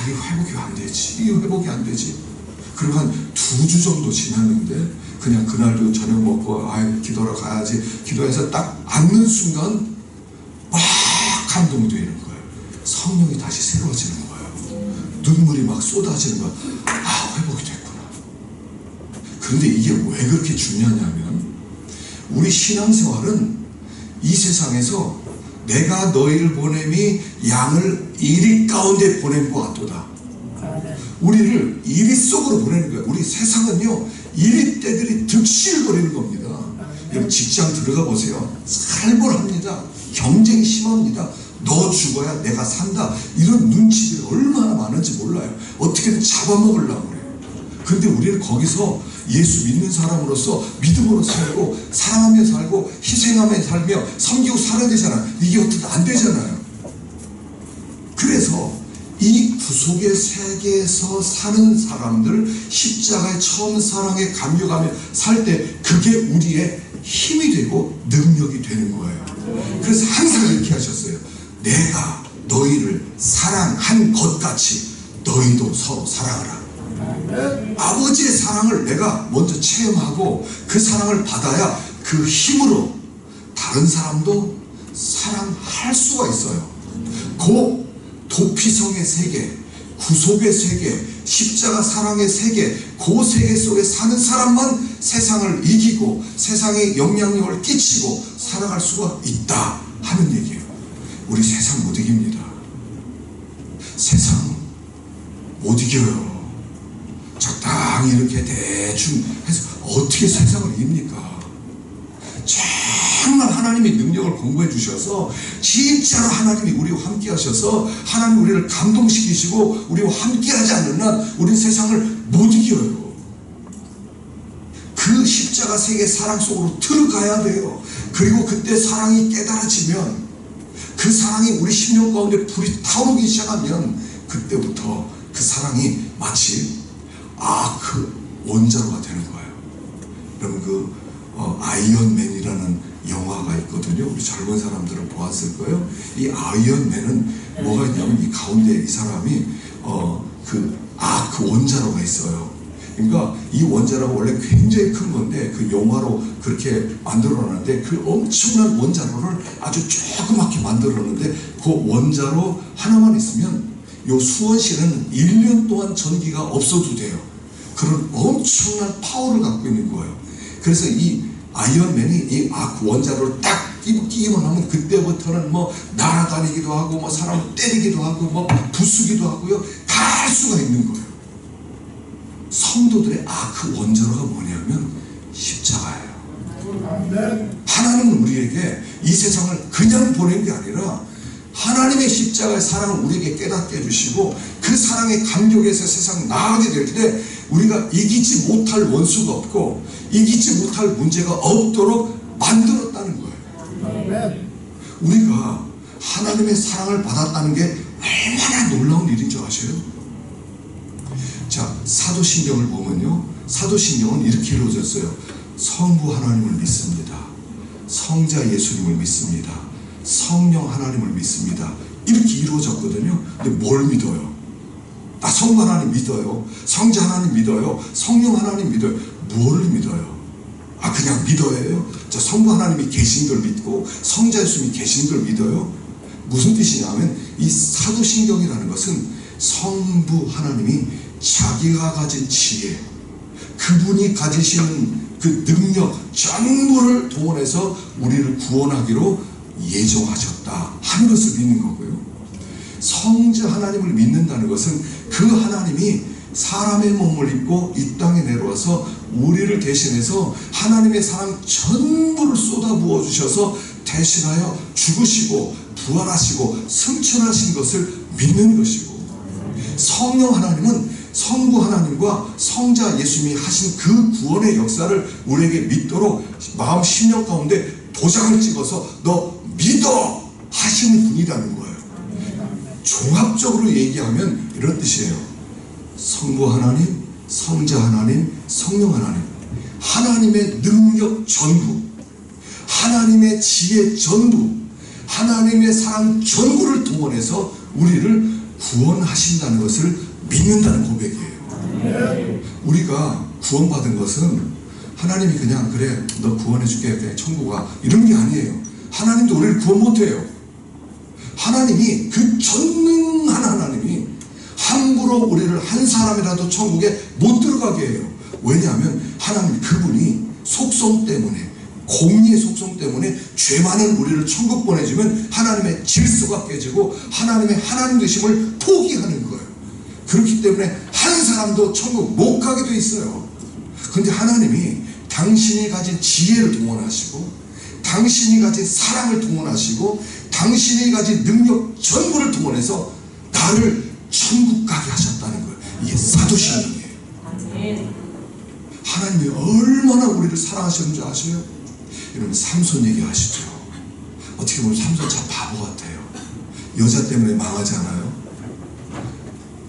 이게 회복이 안 되지. 이게 회복이 안 되지. 그리고 한 2주 정도 지났는데 그냥 그날도 저녁 먹고 기도하러 가야지. 기도해서 딱 앉는 순간 막 감동이 되는 거예요. 성령이 다시 새로워지는 거예요. 눈물이 막 쏟아지는 거예요. 회복이 됐구나. 그런데 이게 왜 그렇게 중요하냐면 우리 신앙생활은 이 세상에서 내가 너희를 보냄이 양을 이리 가운데 보낸 것 같도다. 우리를 이리 속으로 보내는 거예요. 우리 세상은요, 이리 때들이 득실거리는 겁니다. 여러분 직장 들어가 보세요. 살벌합니다. 경쟁이 심합니다. 너 죽어야 내가 산다. 이런 눈치들이 얼마나 많은지 몰라요. 어떻게든 잡아먹으려고 그래요. 근데 우리는 거기서 예수 믿는 사람으로서 믿음으로 살고 사랑하며 살고 희생하며 살며 섬기고 살아야 되잖아요. 이게 어떻게 안 되잖아요. 그래서 이 구속의 세계에서 사는 사람들, 십자가의 처음 사랑에 감격하며 살 때 그게 우리의 힘이 되고 능력이 되는 거예요. 그래서 항상 이렇게 하셨어요. 내가 너희를 사랑한 것 같이 너희도 서로 사랑하라. 아버지의 사랑을 내가 먼저 체험하고 그 사랑을 받아야 그 힘으로 다른 사람도 사랑할 수가 있어요. 그 도피성의 세계, 구속의 세계, 십자가 사랑의 세계, 그 세계 속에 사는 사람만 세상을 이기고 세상에 영향력을 끼치고 살아갈 수가 있다 하는 얘기예요. 우리 세상 못 이깁니다. 세상 못 이겨요. 적당히 그냥 이렇게 대충 해서 어떻게 세상을 이깁니까? 정말 하나님의 능력을 공부해 주셔서 진짜로 하나님이 우리와 함께 하셔서 하나님 우리를 감동시키시고 우리와 함께 하지 않는 한 우리는 세상을 못 이겨요. 그 십자가 세계 사랑 속으로 들어가야 돼요. 그리고 그때 사랑이 깨달아지면, 그 사랑이 우리 심령 가운데 불이 타오르기 시작하면 그때부터 그 사랑이 마치 그 원자로가 되는 거예요. 여러분 아이언맨이라는 영화가 있거든요. 우리 젊은 사람들은 보았을 거예요. 이 아이언맨은 뭐가 있냐면 이 가운데 이 사람이 그 원자로가 있어요. 그러니까 이 원자로가 원래 굉장히 큰 건데 그 영화로 그렇게 만들어놨는데 그 엄청난 원자로를 아주 조그맣게 만들어놨는데 그 원자로 하나만 있으면 요 수원시는 1년 동안 전기가 없어도 돼요. 그런 엄청난 파워를 갖고 있는 거예요. 그래서 이 아이언맨이 이 원자로를 딱 끼기만 하면 그때부터는 뭐 날아다니기도 하고 뭐 사람을 때리기도 하고 뭐 부수기도 하고요. 다 할 수가 있는 거예요. 성도들의 그 원자로가 뭐냐면 십자가예요. 하나님은 우리에게 이 세상을 그냥 보낸 게 아니라 하나님의 십자가의 사랑을 우리에게 깨닫게 해주시고 그 사랑의 감격에서 세상 나가게 될 때 우리가 이기지 못할 원수가 없고 이기지 못할 문제가 없도록 만들었다는 거예요. 우리가 하나님의 사랑을 받았다는 게 얼마나 놀라운 일인 줄 아셔요? 자, 사도신경을 보면요, 사도신경은 이렇게 이루어졌어요. 성부 하나님을 믿습니다. 성자 예수님을 믿습니다. 성령 하나님을 믿습니다. 이렇게 이루어졌거든요. 근데 뭘 믿어요? 나 성부 하나님 믿어요. 성자 하나님 믿어요. 성령 하나님 믿어요. 뭘 믿어요? 그냥 믿어요? 자, 성부 하나님이 계신 걸 믿고 성자 예수님이 계신 걸 믿어요? 무슨 뜻이냐면 이 사도신경이라는 것은 성부 하나님이 자기가 가진 지혜, 그분이 가지시는 그 능력 전부를 동원해서 우리를 구원하기로 예정하셨다 하는 것을 믿는 거고요. 성자 하나님을 믿는다는 것은 그 하나님이 사람의 몸을 입고 이 땅에 내려와서 우리를 대신해서 하나님의 사랑 전부를 쏟아부어 주셔서 대신하여 죽으시고 부활하시고 승천하신 것을 믿는 것이고, 성령 하나님은 성부 하나님과 성자 예수님이 하신 그 구원의 역사를 우리에게 믿도록 마음 심령 가운데 도장을 찍어서 너 믿어 하시는 분이라는 거예요. 종합적으로 얘기하면 이런 뜻이에요. 성부 하나님, 성자 하나님, 성령 하나님, 하나님의 능력 전부, 하나님의 지혜 전부, 하나님의 사랑 전부를 동원해서 우리를 구원하신다는 것을 믿는다는 고백이에요. 우리가 구원받은 것은 하나님이 그냥 그래 너 구원해줄게 그냥 천국 가 이런 게 아니에요. 하나님도 우리를 구원 못해요. 하나님이 그 전능한 하나님이 함부로 우리를 한 사람이라도 천국에 못 들어가게 해요. 왜냐하면 하나님 그분이 속성 때문에, 공의의 속성 때문에 죄 많은 우리를 천국 보내주면 하나님의 질서가 깨지고 하나님의 하나님 되심을 포기하는 거예요. 그렇기 때문에 한 사람도 천국 못 가게 돼 있어요. 그런데 하나님이 당신이 가진 지혜를 동원하시고 당신이 가진 사랑을 동원하시고 당신이 가진 능력 전부를 동원해서 나를 천국 가게 하셨다는 거예요. 이게 사도신경이에요. 하나님이 얼마나 우리를 사랑하셨는지 아세요? 여러분 삼손 얘기하시죠. 어떻게 보면 삼손 참 바보 같아요. 여자 때문에 망하지 않아요?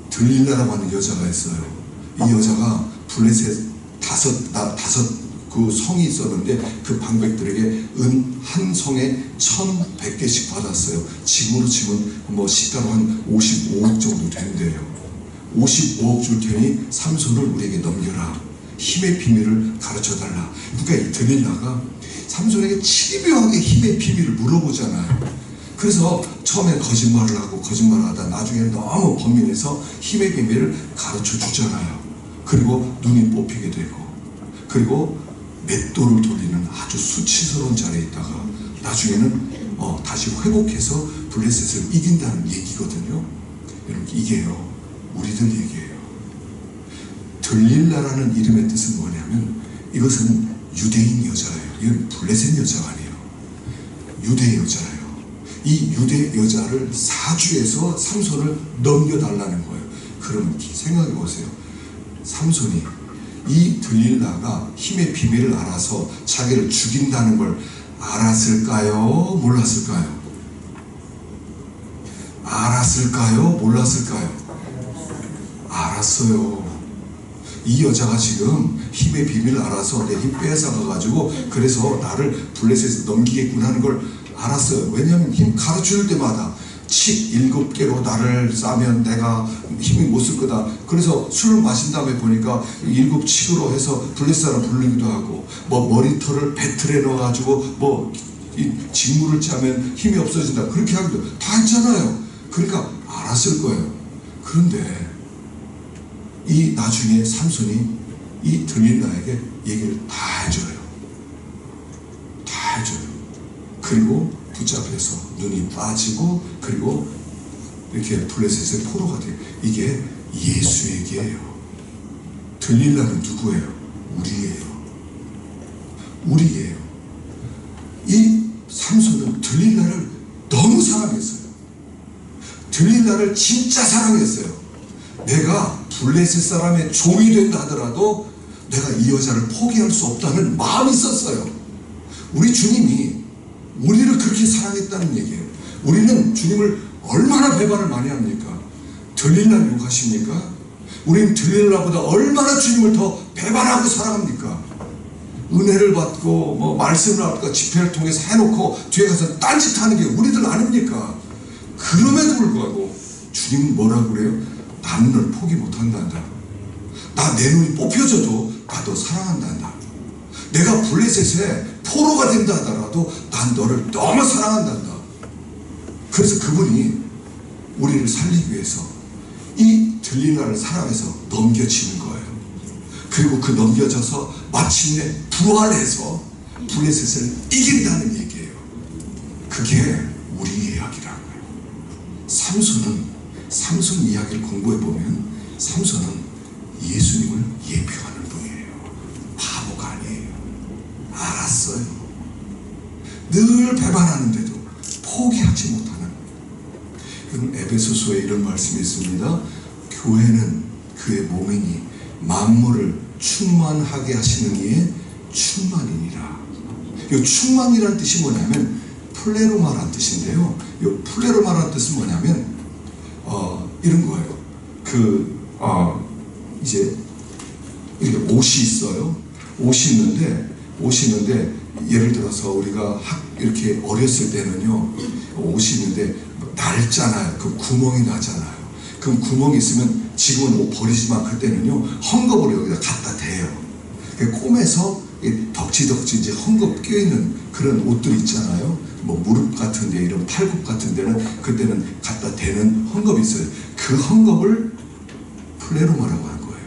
들릴라라고 하는 여자가 있어요. 이 여자가 블레셋 다섯 그 성이 있었는데 그 방백들에게 은 한 성에 1,100개씩 받았어요. 지금으로 치면 뭐 시가로 한 55억 정도 된대요. 55억 줄 테니 삼손을 우리에게 넘겨라. 힘의 비밀을 가르쳐달라. 그러니까 이 드릴라가 삼손에게 치밀하게 힘의 비밀을 물어보잖아요. 그래서 처음에 거짓말을 하고 거짓말을 하다 나중에 너무 범민해서 힘의 비밀을 가르쳐 주잖아요. 그리고 눈이 뽑히게 되고, 그리고 맷돌을 돌리는 아주 수치스러운 자리에 있다가 나중에는 다시 회복해서 블레셋을 이긴다는 얘기거든요. 여러분 이게요 우리들 얘기예요. 들릴라라는 이름의 뜻은 뭐냐면 이것은 유대인 여자예요. 이건 블레셋 여자가 아니에요. 유대 여자예요. 이 유대 여자를 사주해서 삼손을 넘겨달라는 거예요. 그럼 생각해 보세요. 삼손이 이 들릴라가 힘의 비밀을 알아서 자기를 죽인다는 걸 알았을까요? 몰랐을까요? 알았을까요? 몰랐을까요? 알았어요. 이 여자가 지금 힘의 비밀을 알아서 내 힘 빼앗아가지고 그래서 나를 블레셋에서 넘기겠구나 하는 걸 알았어요. 왜냐하면 힘 가르칠 때마다 칙 7개로 나를 싸면 내가 힘이 못 쓸 거다. 그래서 술을 마신 다음에 보니까 7칙으로 해서 블레셋 사람 부르기도 하고 뭐 머리털을 배틀에 넣어가지고 뭐 이 직무를 짜면 힘이 없어진다. 그렇게 하기도 다 했잖아요. 그러니까 알았을 거예요. 그런데 이 나중에 삼손이 이 들릴라에게 얘기를 다 해줘요. 다 해줘요. 그리고 붙잡혀서 눈이 빠지고 그리고 이렇게 블레셋의 포로가 돼요. 이게 예수 얘기예요. 들릴라는 누구예요? 우리예요. 우리예요. 이 삼손은 들릴라를 너무 사랑했어요. 들릴라를 진짜 사랑했어요. 내가 블레셋 사람의 종이 된다 하더라도 내가 이 여자를 포기할 수 없다는 마음이 있었어요. 우리 주님이 우리를 그렇게 사랑했다는 얘기예요. 우리는 주님을 얼마나 배반을 많이 합니까? 들릴라를 욕하십니까? 우리는 들릴라보다 얼마나 주님을 더 배반하고 사랑합니까? 은혜를 받고 뭐 말씀을 받고 집회를 통해서 해놓고 뒤에 가서 딴짓하는 게 우리들 아닙니까? 그럼에도 불구하고 주님은 뭐라고 그래요? 나는 널 포기 못한단다. 나 내 눈이 뽑혀져도 나 너 사랑한단다. 내가 블레셋에 포로가 된다 하더라도 난 너를 너무 사랑한단다. 그래서 그분이 우리를 살리기 위해서 이 들릴라를 사랑해서 넘겨지는 거예요. 그리고 그 넘겨져서 마침내 부활해서 블레셋을 이긴다는 얘기예요. 그게 우리 이야기라고요. 삼손 이야기를 공부해보면 삼손은 예수님을 예표하는 분이에요. 바보가 아니에요. 알았어요. 늘 배반하는데도 포기하지 못하는. 여러분 에베소서에 이런 말씀이 있습니다. 교회는 그의 몸이니 만물을 충만하게 하시는 이의 충만이니라. 이 충만이라는 뜻이 뭐냐면 플레로마라는 뜻인데요. 이 플레로마라는 뜻은 뭐냐면 이런 거예요. 이제 이렇게 옷이 있어요. 옷이 있는데 예를 들어서 우리가 이렇게 어렸을 때는요, 옷이 있는데 낡잖아요. 그 구멍이 나잖아요. 그럼 구멍이 있으면 지금은 옷 버리지만 그때는요 헝겊으로 여기다 갖다 대요. 꿰매서 덕지덕지 이제 헝겊 껴있는 그런 옷들 있잖아요. 뭐 무릎 같은데 이런 팔굽 같은 데는 그때는 갖다 대는 헝겊이 있어요. 그 헝겊을 플레로마라고 하는 거예요.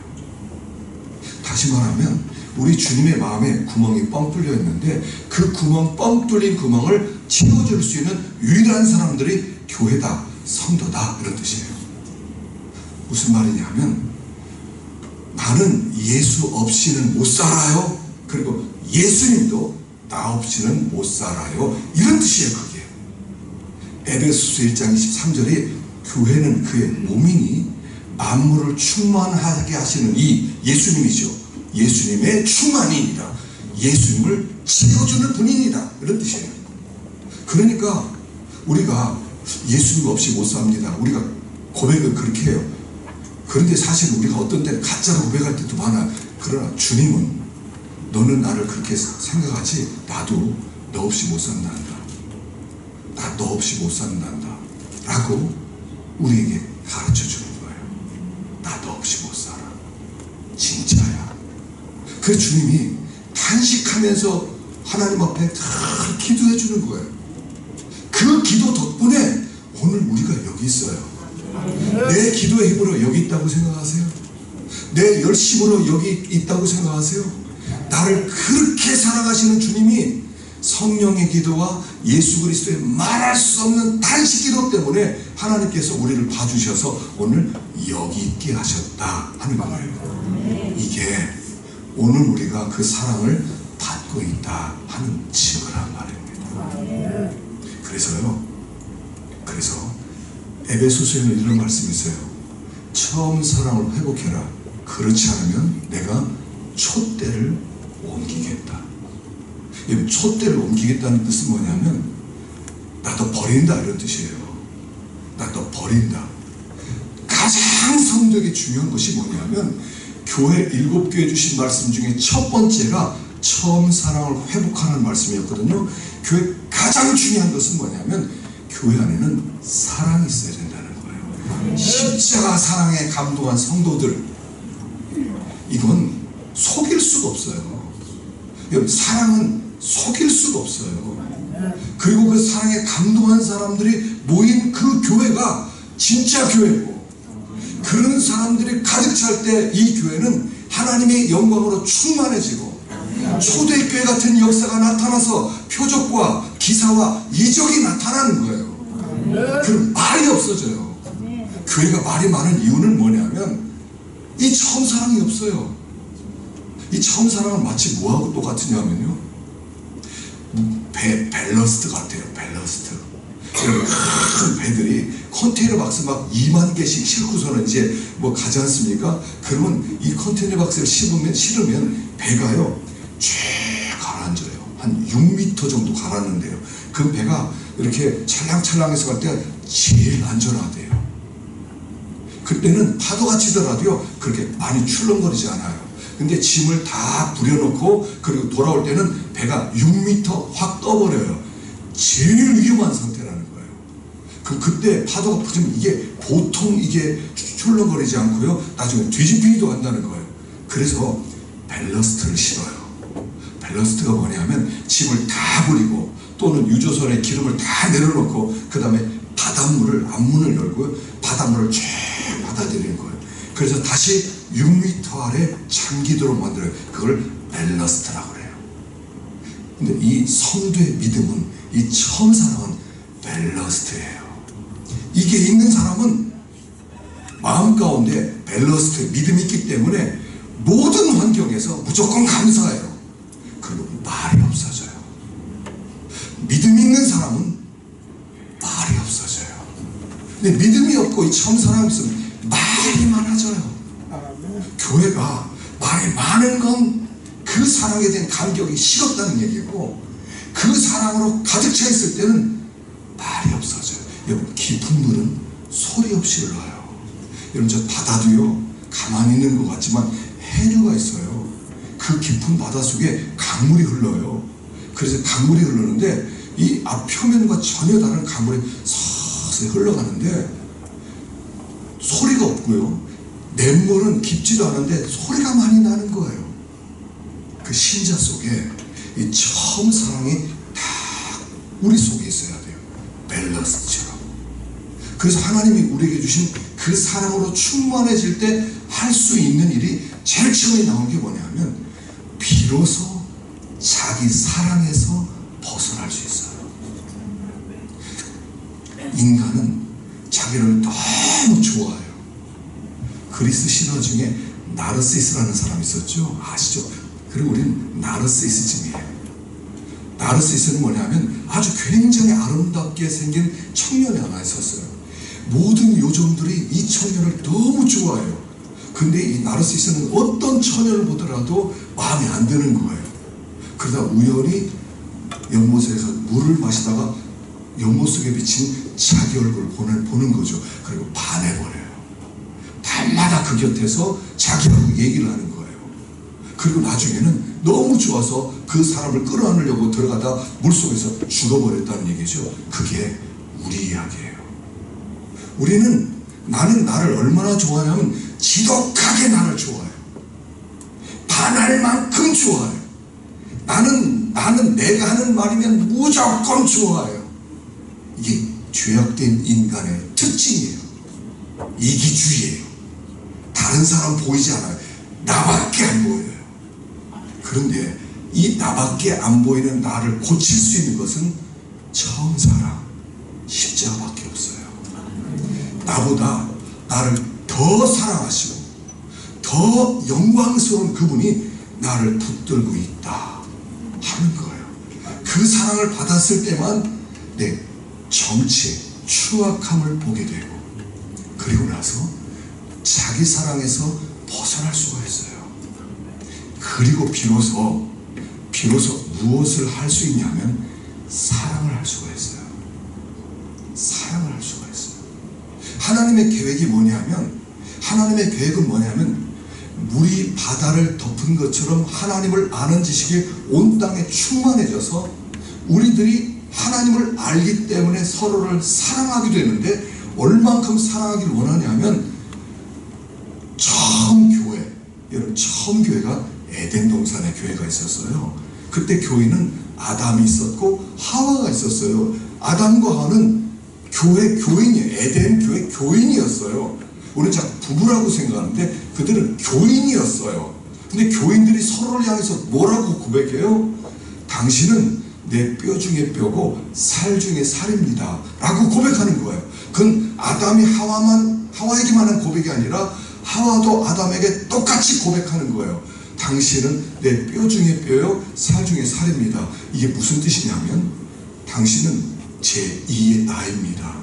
다시 말하면 우리 주님의 마음에 구멍이 뻥 뚫려 있는데 그 뻥 뚫린 구멍을 채워줄 수 있는 유일한 사람들이 교회다, 성도다, 이런 뜻이에요. 무슨 말이냐면 나는 예수 없이는 못 살아요. 그리고 예수님도 나 없이는 못 살아요. 이런 뜻이에요. 그게 에베소서 1장 23절에 교회는 그의 몸이니 만물을 충만하게 하시는 이 예수님이죠. 예수님의 충만이니라. 예수님을 채워주는 분이니라. 이런 뜻이에요. 그러니까 우리가 예수님 없이 못 삽니다. 우리가 고백을 그렇게 해요. 그런데 사실 우리가 어떤 때는 가짜로 고백할 때도 많아요. 그러나 주님은 너는 나를 그렇게 생각하지 나도 너 없이 못 산단다. 나 너 없이 못 산단다. 라고 우리에게 가르쳐주는 거예요. 나 너 없이 못 살아. 진짜야. 그 주님이 탄식하면서 하나님 앞에 다 기도해 주는 거예요. 그 기도 덕분에 오늘 우리가 여기 있어요. 내 기도의 힘으로 여기 있다고 생각하세요? 내 열심으로 여기 있다고 생각하세요? 나를 그렇게 사랑하시는 주님이 성령의 기도와 예수 그리스도의 말할 수 없는 단식 기도 때문에 하나님께서 우리를 봐주셔서 오늘 여기 있게 하셨다 하는 거예요. 이게 오늘 우리가 그 사랑을 받고 있다 하는 증거란 말입니다. 그래서 에베소서에는 이런 말씀이 있어요. 처음 사랑을 회복해라. 그렇지 않으면 내가 촛대를 옮기겠다. 촛대를 옮기겠다는 뜻은 뭐냐면 나도 버린다 이런 뜻이에요. 나도 버린다. 가장 성도에게 중요한 것이 뭐냐면 교회 7교회 주신 말씀 중에 첫 번째가 처음 사랑을 회복하는 말씀이었거든요. 교회 가장 중요한 것은 뭐냐면 교회 안에는 사랑이 있어야 된다는 거예요. 십자가 사랑에 감동한 성도들, 이건 속일 수가 없어요. 사랑은 속일 수가 없어요. 그리고 그 사랑에 감동한 사람들이 모인 그 교회가 진짜 교회고, 그런 사람들이 가득 찰 때 이 교회는 하나님의 영광으로 충만해지고 초대교회 같은 역사가 나타나서 표적과 기사와 이적이 나타나는 거예요. 그럼 말이 없어져요. 교회가 말이 많은 이유는 뭐냐면 이 처음 사랑이 없어요. 이 처음 사랑은 마치 뭐하고 똑같으냐면요, 벨러스트 같아요. 벨러스트. 큰 배들이 컨테이너 박스 막 2만 개씩 싣고서는 이제 뭐 가지 않습니까? 그러면 이 컨테이너 박스를 실으면 배가요 쫙 가라앉아요. 한 6m 정도 가라앉는데요. 그 배가 이렇게 찰랑찰랑해서 갈 때 제일 안전하대요. 그때는 파도가 치더라도요 그렇게 많이 출렁거리지 않아요. 근데 짐을 다 부려놓고 그리고 돌아올 때는 배가 6m 확 떠버려요. 제일 위험한 상태라는 거예요. 그때 파도가 붙으면 이게 보통 이게 출렁거리지 않고요 나중에 뒤집히기도 한다는 거예요. 그래서 벨러스트를 실어요. 벨러스트가 뭐냐면 짐을 다 버리고 또는 유조선에 기름을 다 내려놓고 그 다음에 바닷물을, 앞문을 열고 바닷물을 쫙 받아들이는 거예요. 그래서 다시 6m 아래 잠기도록 만들어요. 그걸 벨러스트라고 그래요. 근데 이 성도의 믿음은, 이 처음 사랑은 벨러스트예요. 이게 있는 사람은 마음 가운데 벨러스트의 믿음이 있기 때문에 모든 환경에서 무조건 감사해요. 그리고 말이 없어져요. 믿음이 있는 사람은 말이 없어져요. 근데 믿음이 없고 이 처음 사랑이 있으면 말이 많아져요. 교회가 말이 많은 건 그 사랑에 대한 감격이 식었다는 얘기고, 그 사랑으로 가득 차 있을 때는 말이 없어져요. 여러분, 깊은 물은 소리 없이 흘러요. 여러분, 저 바다도요 가만히 있는 것 같지만 해류가 있어요. 그 깊은 바다 속에 강물이 흘러요. 그래서 강물이 흐르는데 이 앞표면과 전혀 다른 강물이 서서히 흘러가는데 소리가 없고요, 냇물은 깊지도 않은데 소리가 많이 나는 거예요. 그 신자 속에 이 처음 사랑이 다 우리 속에 있어야 돼요. 밸런스처럼. 그래서 하나님이 우리에게 주신 그 사랑으로 충만해질 때 할 수 있는 일이 제일 처음에 나온 게 뭐냐면 비로소 자기 사랑에서 벗어날 수 있어요. 인간은 자기를 너무 좋아해요. 그리스 신화 중에 나르시스라는 사람이 있었죠. 아시죠? 그리고 우리는 나르시시즘이에요. 나르시스는 뭐냐면 아주 굉장히 아름답게 생긴 청년이 하나 있었어요. 모든 요정들이 이 청년을 너무 좋아해요. 근데 이 나르시스는 어떤 처녀를 보더라도 마음에 안 드는 거예요. 그러다 우연히 연못에서 물을 마시다가 연못 속에 비친 자기 얼굴을 보는 거죠. 그리고 반해버려요. 밤마다 그 곁에서 자기하고 얘기를 하는 거예요. 그리고 나중에는 너무 좋아서 그 사람을 끌어안으려고 들어가다 물속에서 죽어버렸다는 얘기죠. 그게 우리 이야기예요. 우리는 나는 나를 얼마나 좋아하냐면 지독하게 나를 좋아해요. 반할 만큼 좋아해요. 나는 내가 하는 말이면 무조건 좋아해요. 이게 죄악된 인간의 특징이에요. 이기주의예요. 다른 사람 보이지 않아요. 나밖에 안 보여요. 그런데 이 나밖에 안 보이는 나를 고칠 수 있는 것은 처음 사랑, 십자가밖에 없어요. 나보다 나를 더 사랑하시고 더 영광스러운 그분이 나를 붙들고 있다 하는 거예요. 그 사랑을 받았을 때만 내 정체, 추악함을 보게 되고, 그리고 나서 자기 사랑에서 벗어날 수가 있어요. 그리고 비로소 무엇을 할 수 있냐면 사랑을 할 수가 있어요. 사랑을 할 수가 있어요. 하나님의 계획이 뭐냐면, 하나님의 계획은 뭐냐면 물이 바다를 덮은 것처럼 하나님을 아는 지식이 온 땅에 충만해져서 우리들이 하나님을 알기 때문에 서로를 사랑하게 되는데, 얼만큼 사랑하기를 원하냐면, 처음 교회가 에덴 동산에 교회가 있었어요. 그때 교회는 아담이 있었고 하와가 있었어요. 아담과 하와는 교인이에요. 에덴 교회 교인이었어요. 우리는 자꾸 부부라고 생각하는데 그들은 교인이었어요. 근데 교인들이 서로를 향해서 뭐라고 고백해요? 당신은 내 뼈 중에 뼈고 살 중에 살입니다 라고 고백하는 거예요. 그건 아담이 하와에게만 한 고백이 아니라 하와도 아담에게 똑같이 고백하는 거예요. 당신은 내 뼈 중에 뼈요 살 중에 살입니다. 이게 무슨 뜻이냐면, 당신은 제2의 나입니다.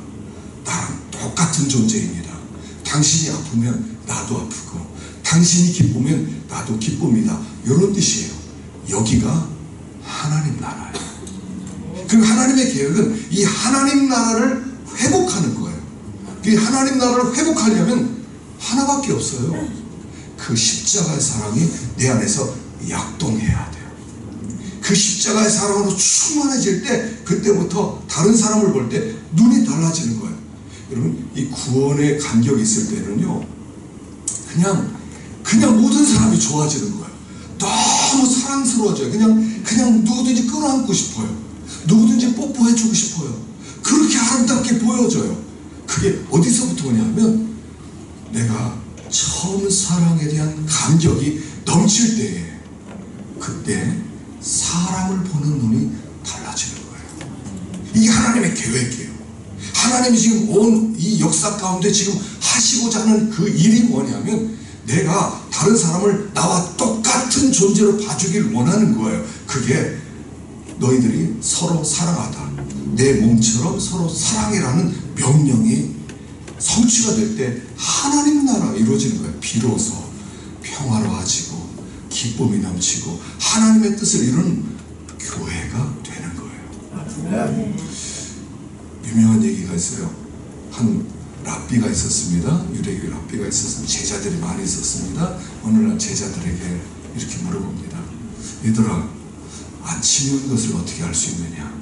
나랑 똑같은 존재입니다. 당신이 아프면 나도 아프고 당신이 기쁘면 나도 기쁩니다. 이런 뜻이에요. 여기가 하나님 나라예요. 그리고 하나님의 계획은 이 하나님 나라를 회복하는 거예요. 이 하나님 나라를 회복하려면 하나밖에 없어요. 그 십자가의 사랑이 내 안에서 약동해야 돼요. 그 십자가의 사랑으로 충만해질 때, 그때부터 다른 사람을 볼 때 눈이 달라지는 거예요. 여러분, 이 구원의 간격이 있을 때는요, 그냥 모든 사람이 좋아지는 거예요. 너무 사랑스러워져요. 그냥 누구든지 끌어안고 싶어요. 누구든지 뽀뽀해주고 싶어요. 그렇게 아름답게 보여져요. 그게 어디서부터 오냐면, 내가 처음 사랑에 대한 감격이 넘칠 때에, 그때 사람을 보는 눈이 달라지는 거예요. 이게 하나님의 계획이에요. 하나님이 지금 온 이 역사 가운데 지금 하시고자 하는 그 일이 뭐냐면, 내가 다른 사람을 나와 똑같은 존재로 봐주길 원하는 거예요. 그게 너희들이 서로 사랑하다, 내 몸처럼 서로 사랑이라는 명령이 성취가 될 때 하나님 나라가 이루어지는 거예요. 비로소 평화로워지고 기쁨이 넘치고 하나님의 뜻을 이루는 교회가 되는 거예요. 유명한 얘기가 있어요. 한 랍비가 있었습니다. 유대교 랍비가 있었습니다. 제자들이 많이 있었습니다. 어느 날 제자들에게 이렇게 물어봅니다. 얘들아, 아침이 온 것을 어떻게 알 수 있느냐?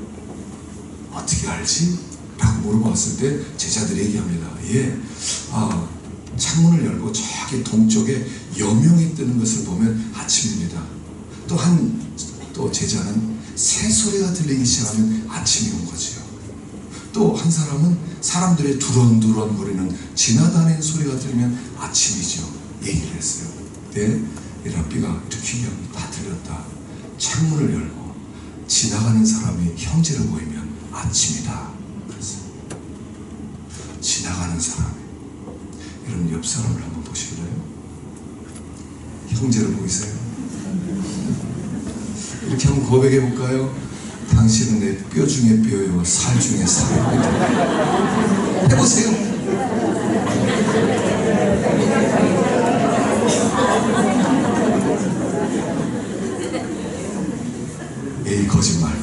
어떻게 알지? 라고 물어봤을 때 제자들이 얘기합니다. 창문을 열고 저기 동쪽에 여명이 뜨는 것을 보면 아침입니다. 또 제자는 새소리가 들리기 시작하면 아침이 온 거지요. 또 한 사람은 사람들의 두런두런 거리는 지나다니는 소리가 들리면 아침이죠. 얘기를 했어요. 네, 이 랍비가 이렇게 얘기합니다. 다 들렸다. 창문을 열고 지나가는 사람이 형제로 보이면 아침이다. 그랬어요. 지나가는 사람이. 여러분, 옆 사람을 한번 보실래요? 형제로 보이세요? 이렇게 한번 고백해 볼까요? 당신은 내 뼈 중에 뼈요 살 중에 살입니다. 해보세요. 에이, 거짓말.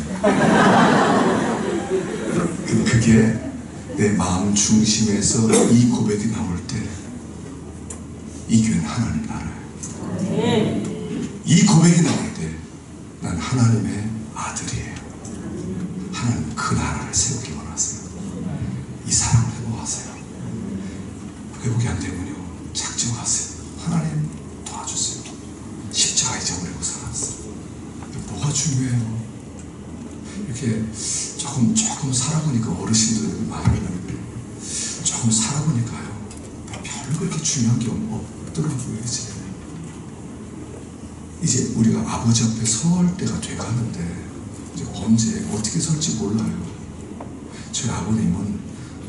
그게 내 마음 중심에서 이 고백이 나올 때 이 교회는 하나님 나라예요. 이 고백이 나올 때 난 하나님의 아들이에요. 하나님 그 나라를 세우기 원하세요. 이 사랑을 회복하세요. 회복이 안 되면요, 작정하세요. 하나님 도와주세요. 십자가 잊어버리고 살았어요. 뭐가 중요해요? 이렇게 조금 살아보니까, 어르신들 많이 있는데 조금 살아보니까요, 별로 그렇게 중요한 게 없더라고요. 이제 이제 우리가 아버지 앞에 설 때가 돼가는데 이제 언제 어떻게 설지 몰라요. 저희 아버님은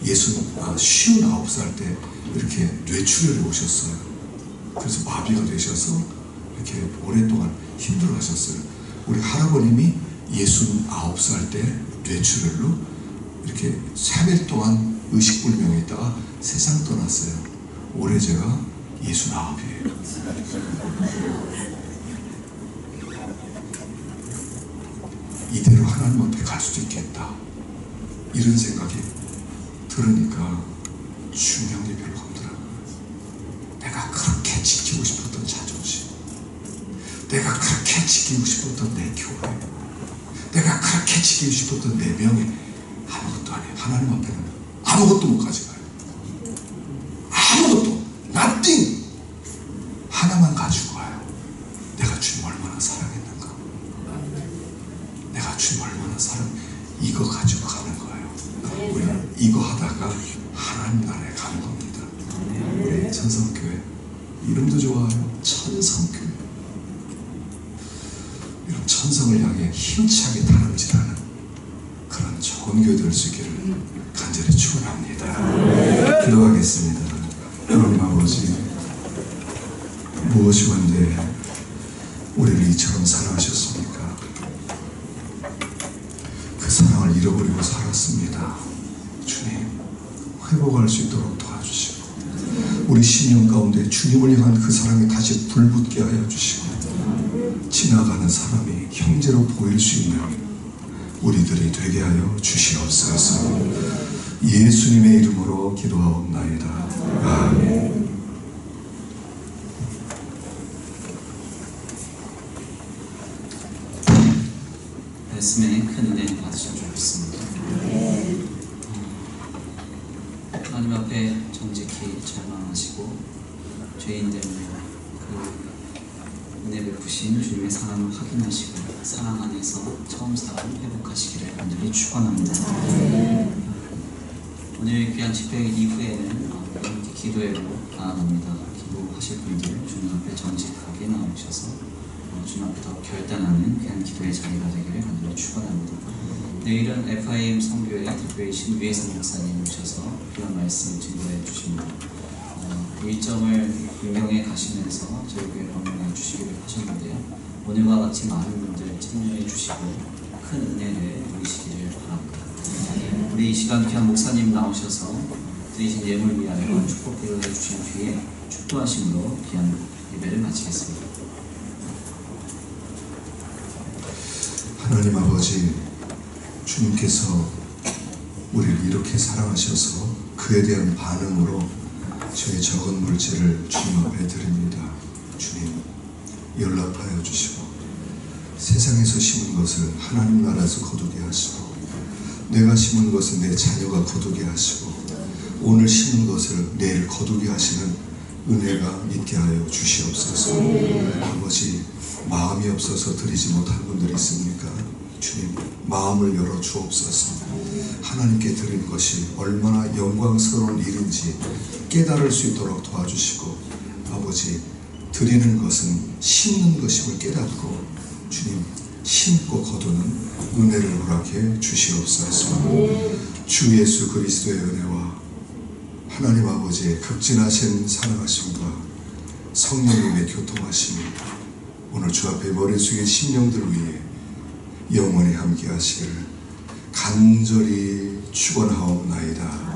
59살 때 이렇게 뇌출혈이 오셨어요. 그래서 마비가 되셔서 이렇게 오랫동안 힘들어 하셨어요. 우리 할아버님이 69살 때 뇌출혈로 이렇게 3일 동안 의식불명에 있다가 세상 떠났어요. 올해 제가 69이에요. 이대로 하나님 앞에 갈 수도 있겠다. 이런 생각이 들으니까 중요한 게 별로 없더라고요. 내가 그렇게 지키고 싶었던 자존심, 내가 그렇게 지키고 싶었던 내 교회, 내가 그렇게 지키고 싶었던 내 명예, 아무것도 아니에요. 하나님 앞에는 아무것도 못 가져가요. 아무것도, nothing. 하나만 가지고 가요. 내가 주님 얼마나 사랑했는가, 내가 주님 얼마나 이거 가지고 가는 거예요. 우리는 이거 하다가 하나님 나라에 가는 겁니다. 우리 천성교회 이름도 좋아요. 천성교회. 이런 천성을 향해 힘차게 다름질하는 그런 좋은 교회 될 수 있기를 간절히 축원합니다. 기도하겠습니다. 하나님 아버지, 무엇이 원데 우리를 이처럼 사랑하셨습니까? 그 사랑을 잃어버리고 살았습니다. 주님, 회복할 수 있도록 도와주시고 우리 심령 가운데 주님을 향한 그 사랑이 다시 불붙게 하여 주시고 지나가는 사람이 형제로 보일 수 있는 우리들이 되게 하여 주시옵소서. 예수님의 이름으로 기도하옵나이다. 아멘. 말씀에 큰 은혜 받으셨으면 좋겠습니다. 하나님 앞에 정직히 절망하시고 죄인 때문에 그 은혜 베푸신 주님의 사랑을 확인하시고 사랑 안에서 처음 사랑 회복하시기를 간절히 축원합니다. 오늘 귀한 집회 이후에는 함께 기도회로 나아갑니다. 기도하실 분들 주님 앞에 정직하게 나오셔서 주님 앞에 더 결단하는 귀한 기도의 자리가 되기를 간절히 축원합니다. 내일은 FIM 성교회 대표이신 유혜선 목사님 오셔서 귀한 말씀 증거해 주십니다. 일정을 변경해 가시면서 저희 교회 방문해 주시기를 하셨는데요. 오늘과 같이 많은 분들 참여해 주시고 큰 은혜를 누리시기를 바랍니다. 우리 이 시간 귀한 목사님 나오셔서 드리신 예물 위하여 축복 기도해 주신 뒤에 축도하심으로 귀한 예배를 마치겠습니다. 하나님 아버지, 주님께서 우리를 이렇게 사랑하셔서 그에 대한 반응으로 저희 적은 물질을 주님 앞에 드립니다. 주님, 연락하여 주시고 세상에서 심은 것을 하나님 나라에서 거두게 하시고 내가 심은 것은 내 자녀가 거두게 하시고 오늘 심은 것을 내일 거두게 하시는 은혜가 있게 하여 주시옵소서. 아버지, 마음이 없어서 드리지 못한 분들이 있습니까? 주님, 마음을 열어 주옵소서. 하나님께 드린 것이 얼마나 영광스러운 일인지 깨달을 수 있도록 도와주시고 아버지, 드리는 것은 심는 것임을 깨닫고 주님, 심고 거두는 은혜를 허락해 주시옵소서. 주 예수 그리스도의 은혜와 하나님 아버지의 극진하신 사랑하심과 성령님의 교통하심이 오늘 주 앞에 머리 숙인 심령들 위해 영원히 함께 하시기를 간절히 축원하옵나이다.